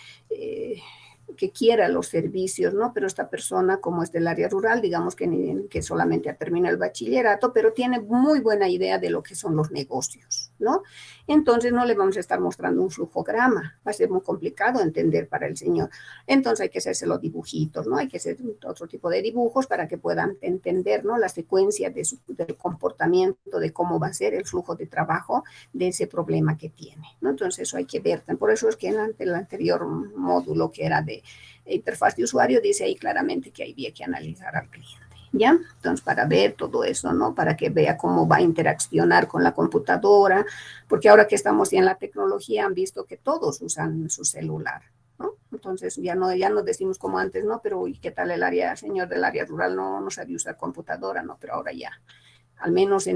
quiera los servicios, ¿no? Pero esta persona, como es del área rural, digamos que solamente termina el bachillerato, pero tiene muy buena idea de lo que son los negocios, ¿no? Entonces no le vamos a estar mostrando un flujograma, va a ser muy complicado entender para el señor. Entonces hay que hacerse los dibujitos, ¿no? Hay que hacer otro tipo de dibujos para que puedan entender, ¿no? La secuencia del comportamiento, de cómo va a ser el flujo de trabajo de ese problema que tiene, ¿no? Entonces eso hay que ver. Por eso es que en el anterior módulo que era de interfaz de usuario, dice ahí claramente que había que analizar al cliente, ¿ya? Entonces, para ver todo eso, ¿no? Para que vea cómo va a interaccionar con la computadora, porque ahora que estamos ya en la tecnología han visto que todos usan su celular, ¿no? Entonces, ya no decimos como antes, ¿no? Pero, ¿y qué tal el señor del área rural no sabía usar computadora, ¿no? Pero ahora ya, al menos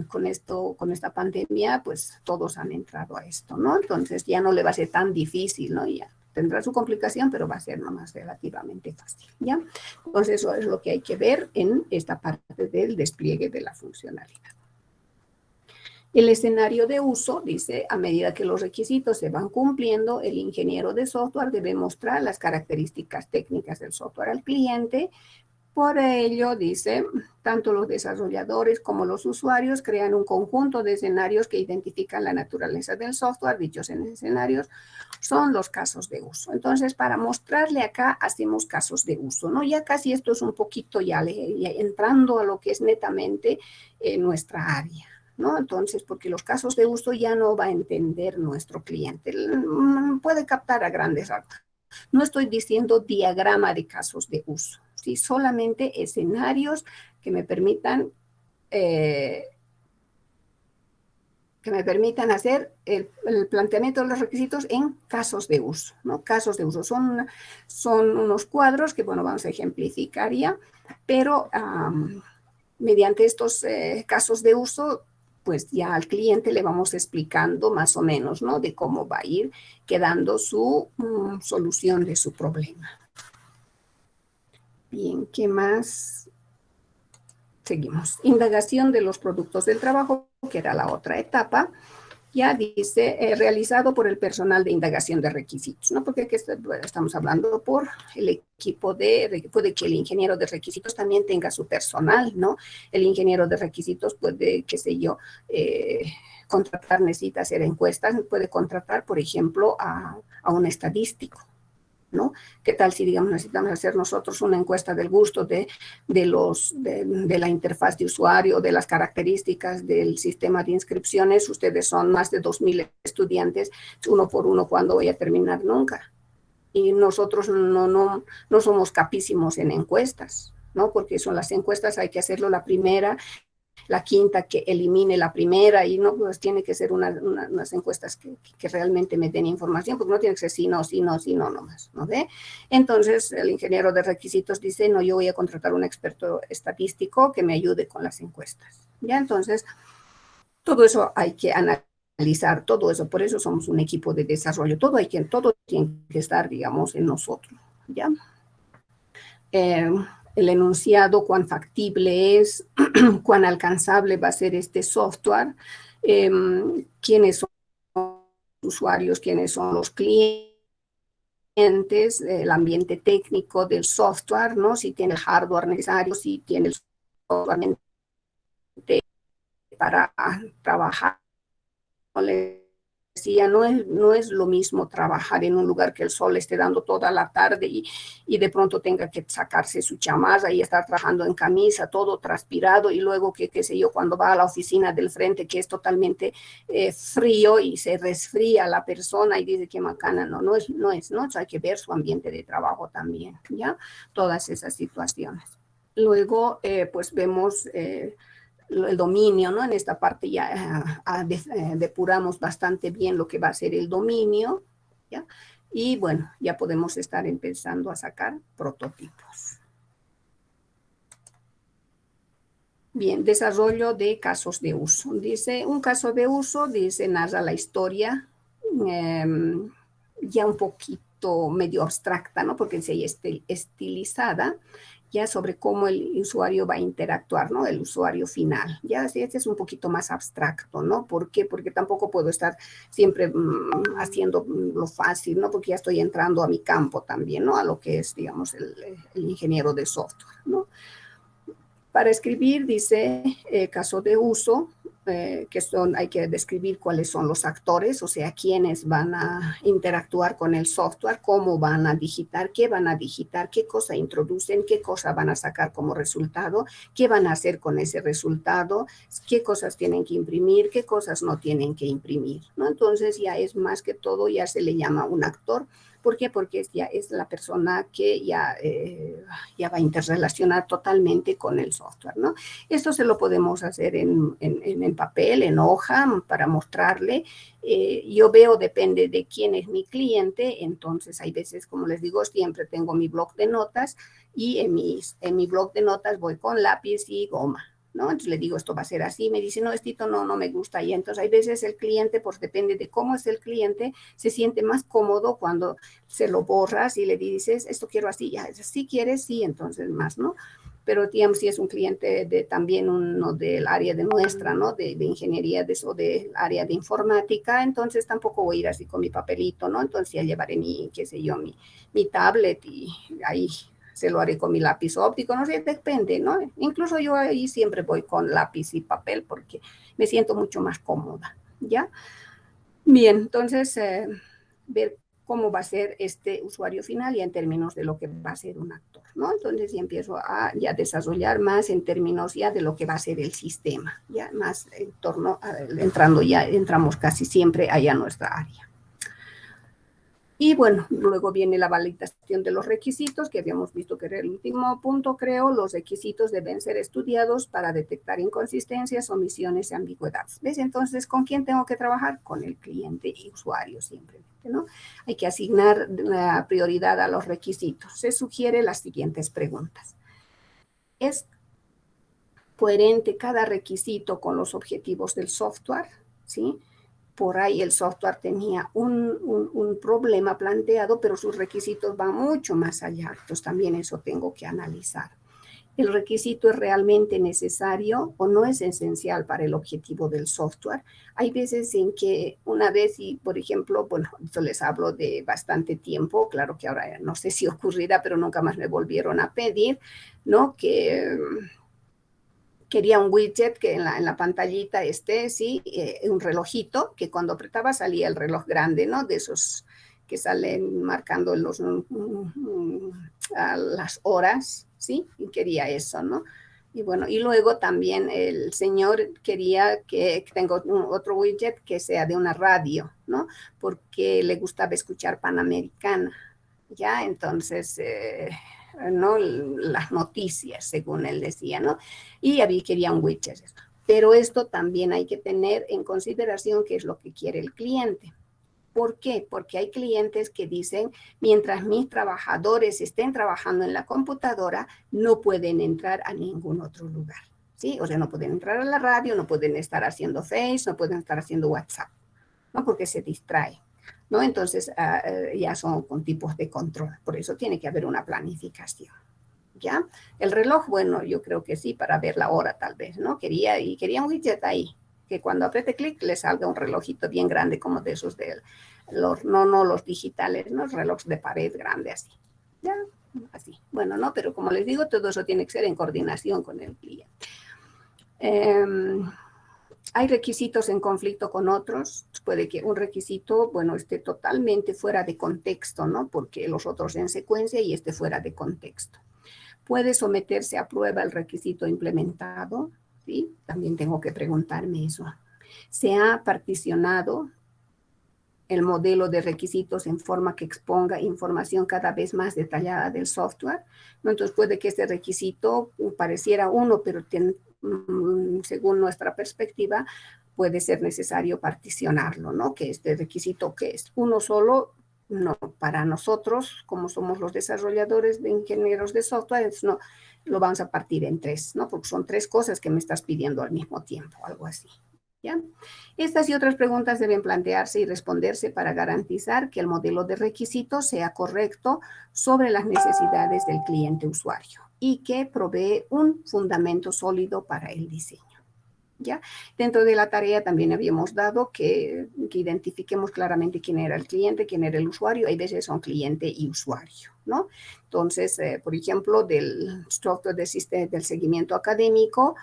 con esta pandemia, pues todos han entrado a esto, ¿no? Entonces, ya no le va a ser tan difícil, ¿no? Ya tendrá su complicación, pero va a ser nomás relativamente fácil, ¿ya? Entonces, eso es lo que hay que ver en esta parte del despliegue de la funcionalidad. El escenario de uso, dice, a medida que los requisitos se van cumpliendo, el ingeniero de software debe mostrar las características técnicas del software al cliente. Por ello, dice, tanto los desarrolladores como los usuarios crean un conjunto de escenarios que identifican la naturaleza del software. Dichos escenarios son los casos de uso. Entonces, para mostrarle acá, hacemos casos de uso, ¿no? Ya casi esto es un poquito ya entrando a lo que es netamente nuestra área, ¿no? Entonces, porque los casos de uso ya no va a entender nuestro cliente. Puede captar a grandes rasgos. No estoy diciendo diagrama de casos de uso, ¿sí? Solamente escenarios que me permitan hacer el planteamiento de los requisitos en casos de uso, ¿no? Casos de uso son unos cuadros que, bueno, vamos a ejemplificar ya, pero mediante estos casos de uso, pues ya al cliente le vamos explicando más o menos, ¿no? De cómo va a ir quedando su solución de su problema. Bien, ¿qué más? Seguimos. Indagación de los productos del trabajo, que era la otra etapa. Ya dice, realizado por el personal de indagación de requisitos, ¿no? Porque aquí estamos hablando por el equipo puede que el ingeniero de requisitos también tenga su personal, ¿no? El ingeniero de requisitos puede, qué sé yo, necesita hacer encuestas, puede contratar, por ejemplo, a un estadístico, ¿no? ¿Qué tal si, digamos, necesitamos hacer nosotros una encuesta del gusto de la interfaz de usuario, de las características del sistema de inscripciones? Ustedes son más de 2,000 estudiantes, uno por uno, ¿cuándo voy a terminar? Nunca. Y nosotros no somos capísimos en encuestas, ¿no? Porque son las encuestas, hay que hacerlo la primera, la quinta que elimine la primera, y no, pues tiene que ser unas encuestas que realmente me den información, porque no tiene que ser sí, no nomás, ¿no ve? Entonces el ingeniero de requisitos dice, no, yo voy a contratar un experto estadístico que me ayude con las encuestas, ¿ya? Entonces, todo eso hay que analizar, todo eso, por eso somos un equipo de desarrollo, todo tiene que estar, digamos, en nosotros, ¿ya? El enunciado, cuán factible es, cuán alcanzable va a ser este software, quiénes son los usuarios, quiénes son los clientes, el ambiente técnico del software, ¿no? Si tiene el hardware necesario, si tiene el software para trabajar. Le decía, no es lo mismo trabajar en un lugar que el sol esté dando toda la tarde y de pronto tenga que sacarse su chamarra y estar trabajando en camisa, todo transpirado, y luego que, qué sé yo, cuando va a la oficina del frente, que es totalmente frío y se resfría la persona y dice que macana, no es, ¿no? Entonces hay que ver su ambiente de trabajo también, ¿ya? Todas esas situaciones. Luego, pues vemos el dominio, ¿no? En esta parte ya depuramos bastante bien lo que va a ser el dominio, ¿ya? Y bueno, ya podemos estar empezando a sacar prototipos. Bien, desarrollo de casos de uso. Dice, un caso de uso, dice, narra la historia, ya un poquito medio abstracta, ¿no? Porque se estilizada, ya sobre cómo el usuario va a interactuar, ¿no? El usuario final. Ya este es un poquito más abstracto, ¿no? ¿Por qué? Porque tampoco puedo estar siempre haciendo lo fácil, ¿no? Porque ya estoy entrando a mi campo también, ¿no? A lo que es, digamos, el ingeniero de software, ¿no? Para escribir, dice, caso de uso, hay que describir cuáles son los actores, o sea, quiénes van a interactuar con el software, cómo van a digitar, qué cosa introducen, qué cosa van a sacar como resultado, qué van a hacer con ese resultado, qué cosas tienen que imprimir, qué cosas no tienen que imprimir, ¿no? Entonces ya es más que todo, ya se le llama un actor. ¿Por qué? Porque ya es la persona que ya va a interrelacionar totalmente con el software, ¿no? Esto se lo podemos hacer en papel, en hoja, para mostrarle. Yo veo, depende de quién es mi cliente, entonces hay veces, como les digo, siempre tengo mi blog de notas y en mi blog de notas voy con lápiz y goma, ¿no? Entonces le digo, esto va a ser así, me dice, no, esto no me gusta. Y entonces hay veces el cliente, pues depende de cómo es el cliente, se siente más cómodo cuando se lo borras y le dices, esto quiero así, ya, si quieres, sí, entonces más, ¿no? Pero digamos, si es un cliente también uno del área de nuestra, ¿no? De ingeniería o del área de informática, entonces tampoco voy a ir así con mi papelito, ¿no? Entonces ya llevaré qué sé yo, mi tablet y ahí se lo haré con mi lápiz óptico, no sé, depende, ¿no? Incluso yo ahí siempre voy con lápiz y papel porque me siento mucho más cómoda, ¿ya? Bien, entonces, ver cómo va a ser este usuario final ya en términos de lo que va a ser un actor, ¿no? Entonces ya empiezo a ya desarrollar más en términos ya de lo que va a ser el sistema, ya más en torno, entramos casi siempre allá a nuestra área. Y bueno, luego viene la validación de los requisitos, que habíamos visto que era el último punto, creo. Los requisitos deben ser estudiados para detectar inconsistencias, omisiones y ambigüedades. ¿Ves? Entonces, ¿con quién tengo que trabajar? Con el cliente y usuario simplemente, ¿no? Hay que asignar la prioridad a los requisitos. Se sugiere las siguientes preguntas. ¿Es coherente cada requisito con los objetivos del software? ¿Sí? Por ahí el software tenía un problema planteado, pero sus requisitos van mucho más allá. Entonces también eso tengo que analizar. ¿El requisito es realmente necesario o no es esencial para el objetivo del software? Hay veces en que una vez, y por ejemplo, bueno, esto les hablo de bastante tiempo, claro que ahora no sé si ocurrirá, pero nunca más me volvieron a pedir, ¿no? Que quería un widget que en la pantallita sí, un relojito, que cuando apretaba salía el reloj grande, ¿no? De esos que salen marcando las horas, ¿sí? Y quería eso, ¿no? Y bueno, y luego también el señor quería que tenga otro widget que sea de una radio, ¿no? Porque le gustaba escuchar Panamericana, ¿ya? Entonces ¿no? Las noticias, según él decía, ¿no? Y quería un widget. Pero esto también hay que tener en consideración qué es lo que quiere el cliente. ¿Por qué? Porque hay clientes que dicen, mientras mis trabajadores estén trabajando en la computadora, no pueden entrar a ningún otro lugar, ¿sí? O sea, no pueden entrar a la radio, no pueden estar haciendo Face, no pueden estar haciendo WhatsApp, ¿no? Porque se distrae, ¿no? Entonces, ya son con tipos de control. Por eso tiene que haber una planificación, ¿ya? El reloj, bueno, yo creo que sí, para ver la hora tal vez, ¿no? Quería un widget ahí, que cuando apriete clic le salga un relojito bien grande como de esos de no los digitales, ¿no? Relojes de pared grande así. Ya, así. Bueno, no, pero como les digo, todo eso tiene que ser en coordinación con el cliente. Hay requisitos en conflicto con otros. Puede que un requisito, bueno, esté totalmente fuera de contexto, ¿no? Porque los otros en secuencia y esté fuera de contexto. Puede someterse a prueba el requisito implementado, ¿sí? También tengo que preguntarme eso. ¿Se ha particionado el modelo de requisitos en forma que exponga información cada vez más detallada del software? ¿No? Entonces puede que este requisito pareciera uno, pero según nuestra perspectiva puede ser necesario particionarlo, ¿no? Que este requisito que es uno solo, no, para nosotros, como somos los desarrolladores de ingenieros de software, no, lo vamos a partir en tres, ¿no? Porque son tres cosas que me estás pidiendo al mismo tiempo, algo así. ¿Ya? Estas y otras preguntas deben plantearse y responderse para garantizar que el modelo de requisitos sea correcto sobre las necesidades del cliente usuario y que provee un fundamento sólido para el diseño. ¿Ya? Dentro de la tarea también habíamos dado que identifiquemos claramente quién era el cliente, quién era el usuario. Hay veces son cliente y usuario, ¿no? Entonces, por ejemplo, del software del seguimiento académico,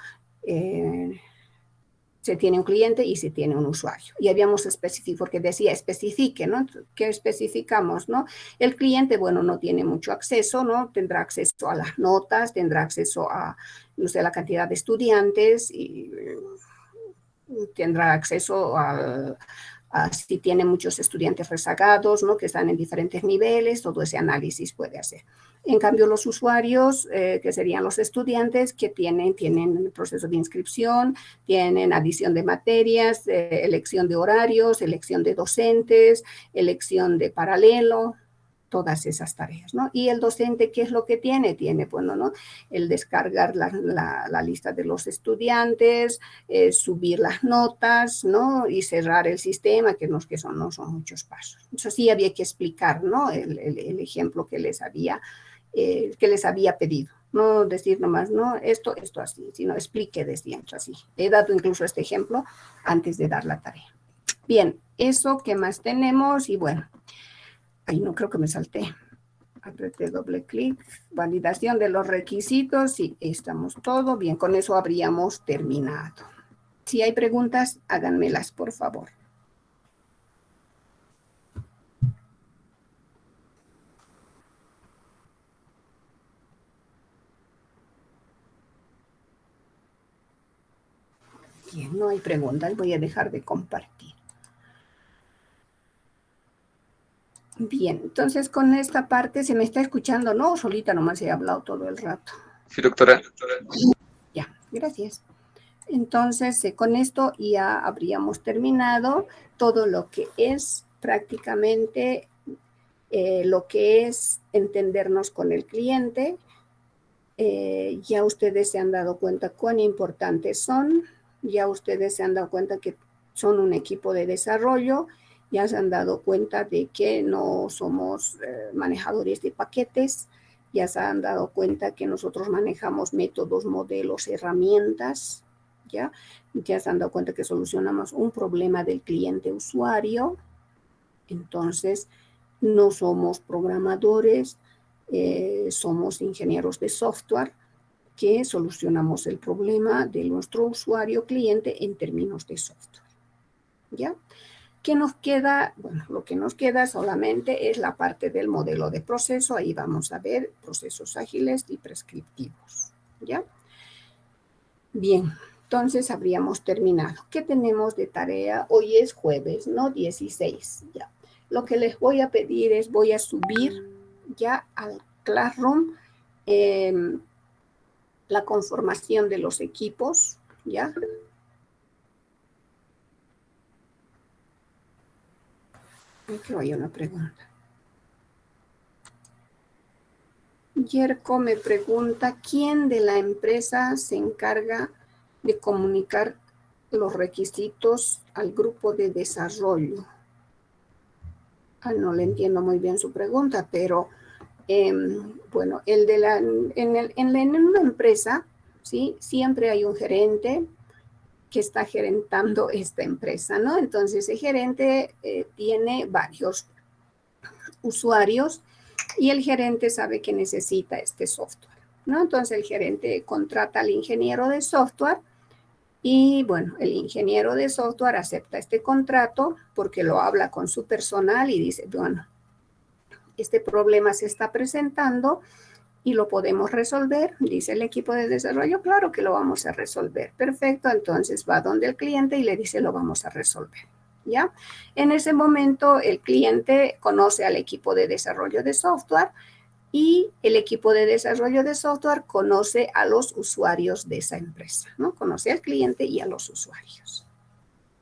se tiene un cliente y se tiene un usuario. Y habíamos especificado, porque decía especifique, ¿no? ¿Qué especificamos, no? El cliente, bueno, no tiene mucho acceso, ¿no? Tendrá acceso a las notas, tendrá acceso a, no sé, la cantidad de estudiantes y tendrá acceso a si tiene muchos estudiantes rezagados, ¿no? Que están en diferentes niveles, todo ese análisis puede hacer. En cambio, los usuarios, que serían los estudiantes, que tienen el proceso de inscripción, tienen adición de materias, elección de horarios, elección de docentes, elección de paralelo, todas esas tareas, ¿no? Y el docente, ¿qué es lo que tiene? Tiene, bueno, ¿no? El descargar la lista de los estudiantes, subir las notas, ¿no? Y cerrar el sistema, no son muchos pasos. Eso sí había que explicar, ¿no? El ejemplo que les había pedido. No decir nomás, no, esto así, sino explique desde dentro así. He dado incluso este ejemplo antes de dar la tarea. Bien, eso, ¿qué más tenemos? Y bueno, ahí no creo que me salté. Apreté doble clic. Validación de los requisitos y estamos todo bien. Con eso habríamos terminado. Si hay preguntas, háganmelas, por favor. Bien, no hay preguntas. Voy a dejar de compartir. Bien, entonces con esta parte se me está escuchando, ¿no? Solita nomás he hablado todo el rato. Sí, doctora. Ya, gracias. Entonces, con esto ya habríamos terminado todo lo que es prácticamente lo que es entendernos con el cliente. Ya ustedes se han dado cuenta cuán importantes son, ya ustedes se han dado cuenta que son un equipo de desarrollo, ya se han dado cuenta de que no somos manejadores de paquetes, ya se han dado cuenta que nosotros manejamos métodos, modelos, herramientas, ya se han dado cuenta que solucionamos un problema del cliente usuario. Entonces, no somos programadores, somos ingenieros de software que solucionamos el problema de nuestro usuario cliente en términos de software. ¿Ya? ¿Qué nos queda? Bueno, lo que nos queda solamente es la parte del modelo de proceso. Ahí vamos a ver procesos ágiles y prescriptivos. ¿Ya? Bien, entonces habríamos terminado. ¿Qué tenemos de tarea? Hoy es jueves, ¿no? 16, ya. Lo que les voy a pedir es, voy a subir ya al Classroom la conformación de los equipos, ¿ya? Aquí hay una pregunta. Yerko me pregunta, ¿quién de la empresa se encarga de comunicar los requisitos al grupo de desarrollo? No le entiendo muy bien su pregunta, pero bueno, en una empresa, ¿sí? Siempre hay un gerente, que está gerentando esta empresa, ¿no? Entonces, el gerente tiene varios usuarios y el gerente sabe que necesita este software, ¿no? Entonces, el gerente contrata al ingeniero de software y, bueno, el ingeniero de software acepta este contrato porque lo habla con su personal y dice, bueno, este problema se está presentando y lo podemos resolver, dice el equipo de desarrollo, claro que lo vamos a resolver, perfecto, entonces va donde el cliente y le dice lo vamos a resolver, ¿ya? En ese momento el cliente conoce al equipo de desarrollo de software y el equipo de desarrollo de software conoce a los usuarios de esa empresa, ¿no? Conoce al cliente y a los usuarios.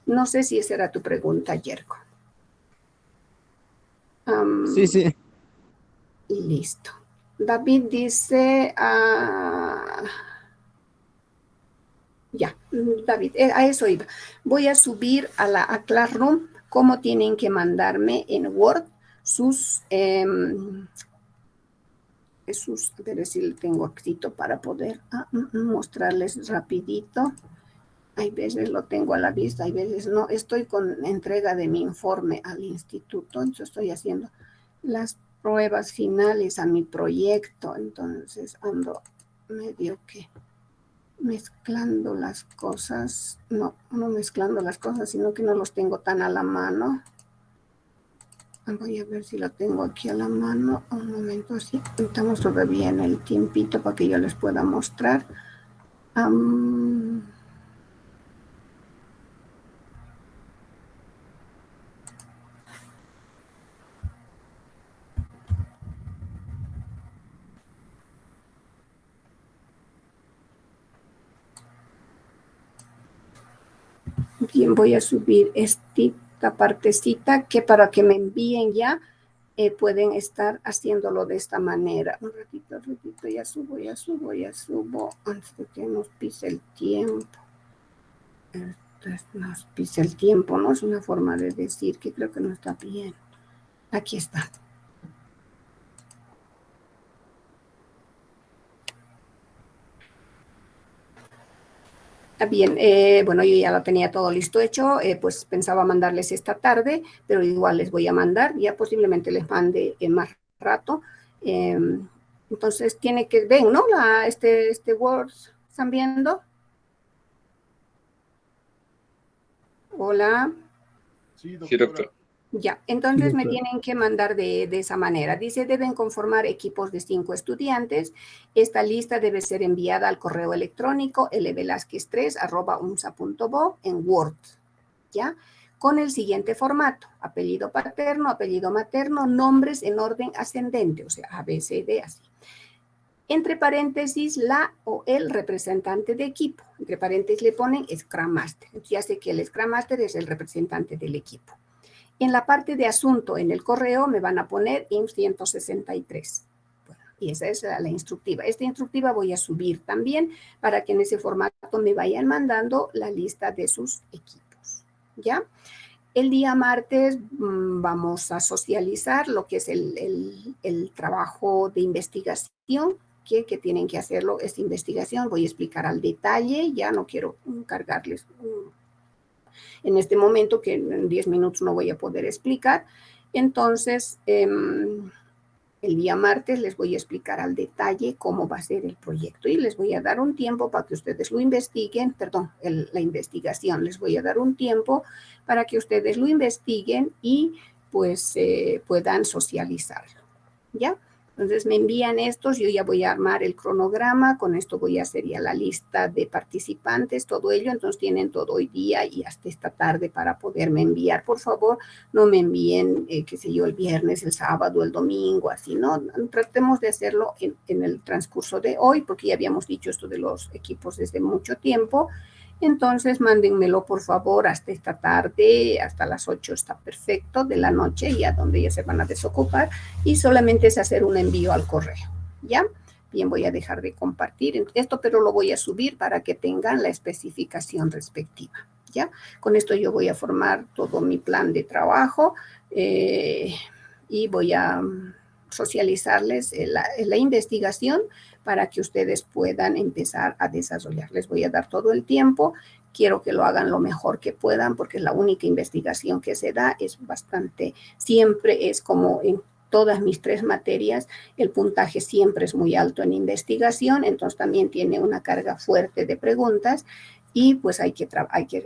No sé si esa era tu pregunta, Yerko. Sí. Listo. David dice, ya, David, a eso iba. Voy a subir a Classroom cómo tienen que mandarme en Word sus, a ver si tengo escrito para poder mostrarles rapidito. Hay veces lo tengo a la vista, hay veces no. Estoy con entrega de mi informe al instituto, entonces estoy haciendo las pruebas finales a mi proyecto, entonces ando medio que mezclando las cosas, no mezclando las cosas, sino que no los tengo tan a la mano. Voy a ver si lo tengo aquí a la mano, un momento, así, estamos todavía en el tiempito para que yo les pueda mostrar. Bien, voy a subir esta partecita que para que me envíen ya pueden estar haciéndolo de esta manera. Un ratito, ya subo, antes de que nos pise el tiempo. Nos pise el tiempo, ¿no? Es una forma de decir que creo que no está bien. Aquí está. Bien, bueno, yo ya lo tenía todo listo hecho, pues pensaba mandarles esta tarde, pero igual les voy a mandar, ya posiblemente les mande en más rato. Entonces tiene que, ven, ¿no? Este Word, ¿están viendo? Hola. Sí, Sí, doctor. Ya, entonces Sí, me doctor. tienen que mandar de esa manera. Dice, deben conformar equipos de 5 estudiantes. Esta lista debe ser enviada al correo electrónico lvelazquez3@unsa.bo en Word, ¿ya? Con el siguiente formato, apellido paterno, apellido materno, nombres en orden ascendente, o sea, A, B, C, D, así. Entre paréntesis, la o el representante de equipo. Entre paréntesis le ponen Scrum Master. Ya sé que el Scrum Master es el representante del equipo. En la parte de asunto en el correo me van a poner IMSS 163. Bueno, y esa es la instructiva. Esta instructiva voy a subir también para que en ese formato me vayan mandando la lista de sus equipos. ¿Ya? El día martes vamos a socializar lo que es el trabajo de investigación que tienen que hacerlo, esta investigación. Voy a explicar al detalle, ya no quiero cargarles en este momento, que en 10 minutos no voy a poder explicar. Entonces, el día martes les voy a explicar al detalle cómo va a ser el proyecto y les voy a dar un tiempo para que ustedes lo investiguen, la investigación, les voy a dar un tiempo para que ustedes lo investiguen y pues puedan socializarlo, ¿ya? Entonces me envían estos, yo ya voy a armar el cronograma, con esto voy a hacer ya la lista de participantes, todo ello, entonces tienen todo hoy día y hasta esta tarde para poderme enviar. Por favor, no me envíen, qué sé yo, el viernes, el sábado, el domingo, así, ¿no? Tratemos de hacerlo en el transcurso de hoy, porque ya habíamos dicho esto de los equipos desde mucho tiempo. Entonces, mándenmelo, por favor, hasta esta tarde, hasta las 8 está perfecto de la noche, ya donde ya se van a desocupar, y solamente es hacer un envío al correo, ¿ya? Bien, voy a dejar de compartir esto, pero lo voy a subir para que tengan la especificación respectiva, ¿ya? Con esto yo voy a formar todo mi plan de trabajo y voy a socializarles la investigación para que ustedes puedan empezar a desarrollar. Les voy a dar todo el tiempo quiero que lo hagan lo mejor que puedan, porque es la única investigación que se da, es bastante, siempre es como en todas mis 3 materias, el puntaje siempre es muy alto en investigación, entonces también tiene una carga fuerte de preguntas y pues hay que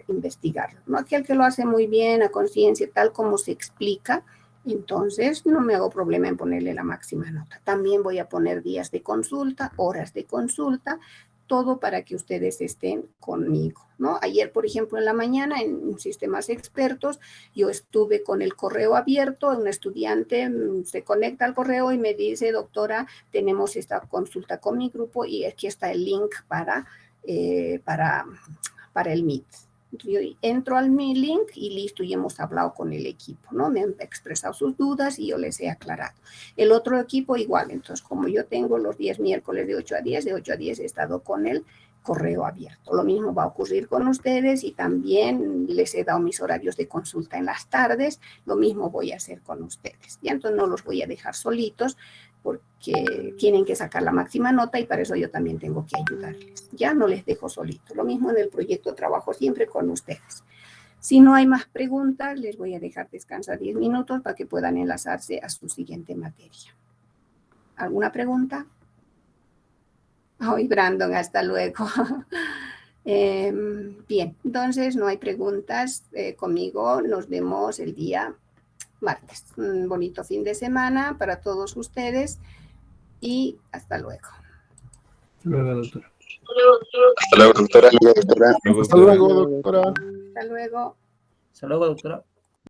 investigarlo, ¿no? Aquel que lo hace muy bien, a conciencia, tal como se explica, entonces no me hago problema en ponerle la máxima nota. También voy a poner días de consulta, horas de consulta, todo para que ustedes estén conmigo, ¿no? Ayer, por ejemplo, en la mañana, en sistemas expertos, yo estuve con el correo abierto, un estudiante se conecta al correo y me dice, doctora, tenemos esta consulta con mi grupo y aquí está el link para el Meet. Yo entro al mi link y listo, y hemos hablado con el equipo, ¿no? Me han expresado sus dudas y yo les he aclarado. El otro equipo igual, entonces como yo tengo los 10 miércoles de 8 a 10, de 8 a 10 he estado con el correo abierto. Lo mismo va a ocurrir con ustedes y también les he dado mis horarios de consulta en las tardes, lo mismo voy a hacer con ustedes. Y entonces no los voy a dejar solitos porque tienen que sacar la máxima nota y para eso yo también tengo que ayudarles. Ya no les dejo solitos. Lo mismo en el proyecto, trabajo siempre con ustedes. Si no hay más preguntas, les voy a dejar descansar 10 minutos para que puedan enlazarse a su siguiente materia. ¿Alguna pregunta? Ay, Brandon, hasta luego. Bien, entonces no hay preguntas conmigo. Nos vemos el día martes. Un bonito fin de semana para todos ustedes y hasta luego. Hasta luego, doctora. Hasta luego, doctora. Hasta luego, doctora. Hasta luego. Hasta luego, doctora.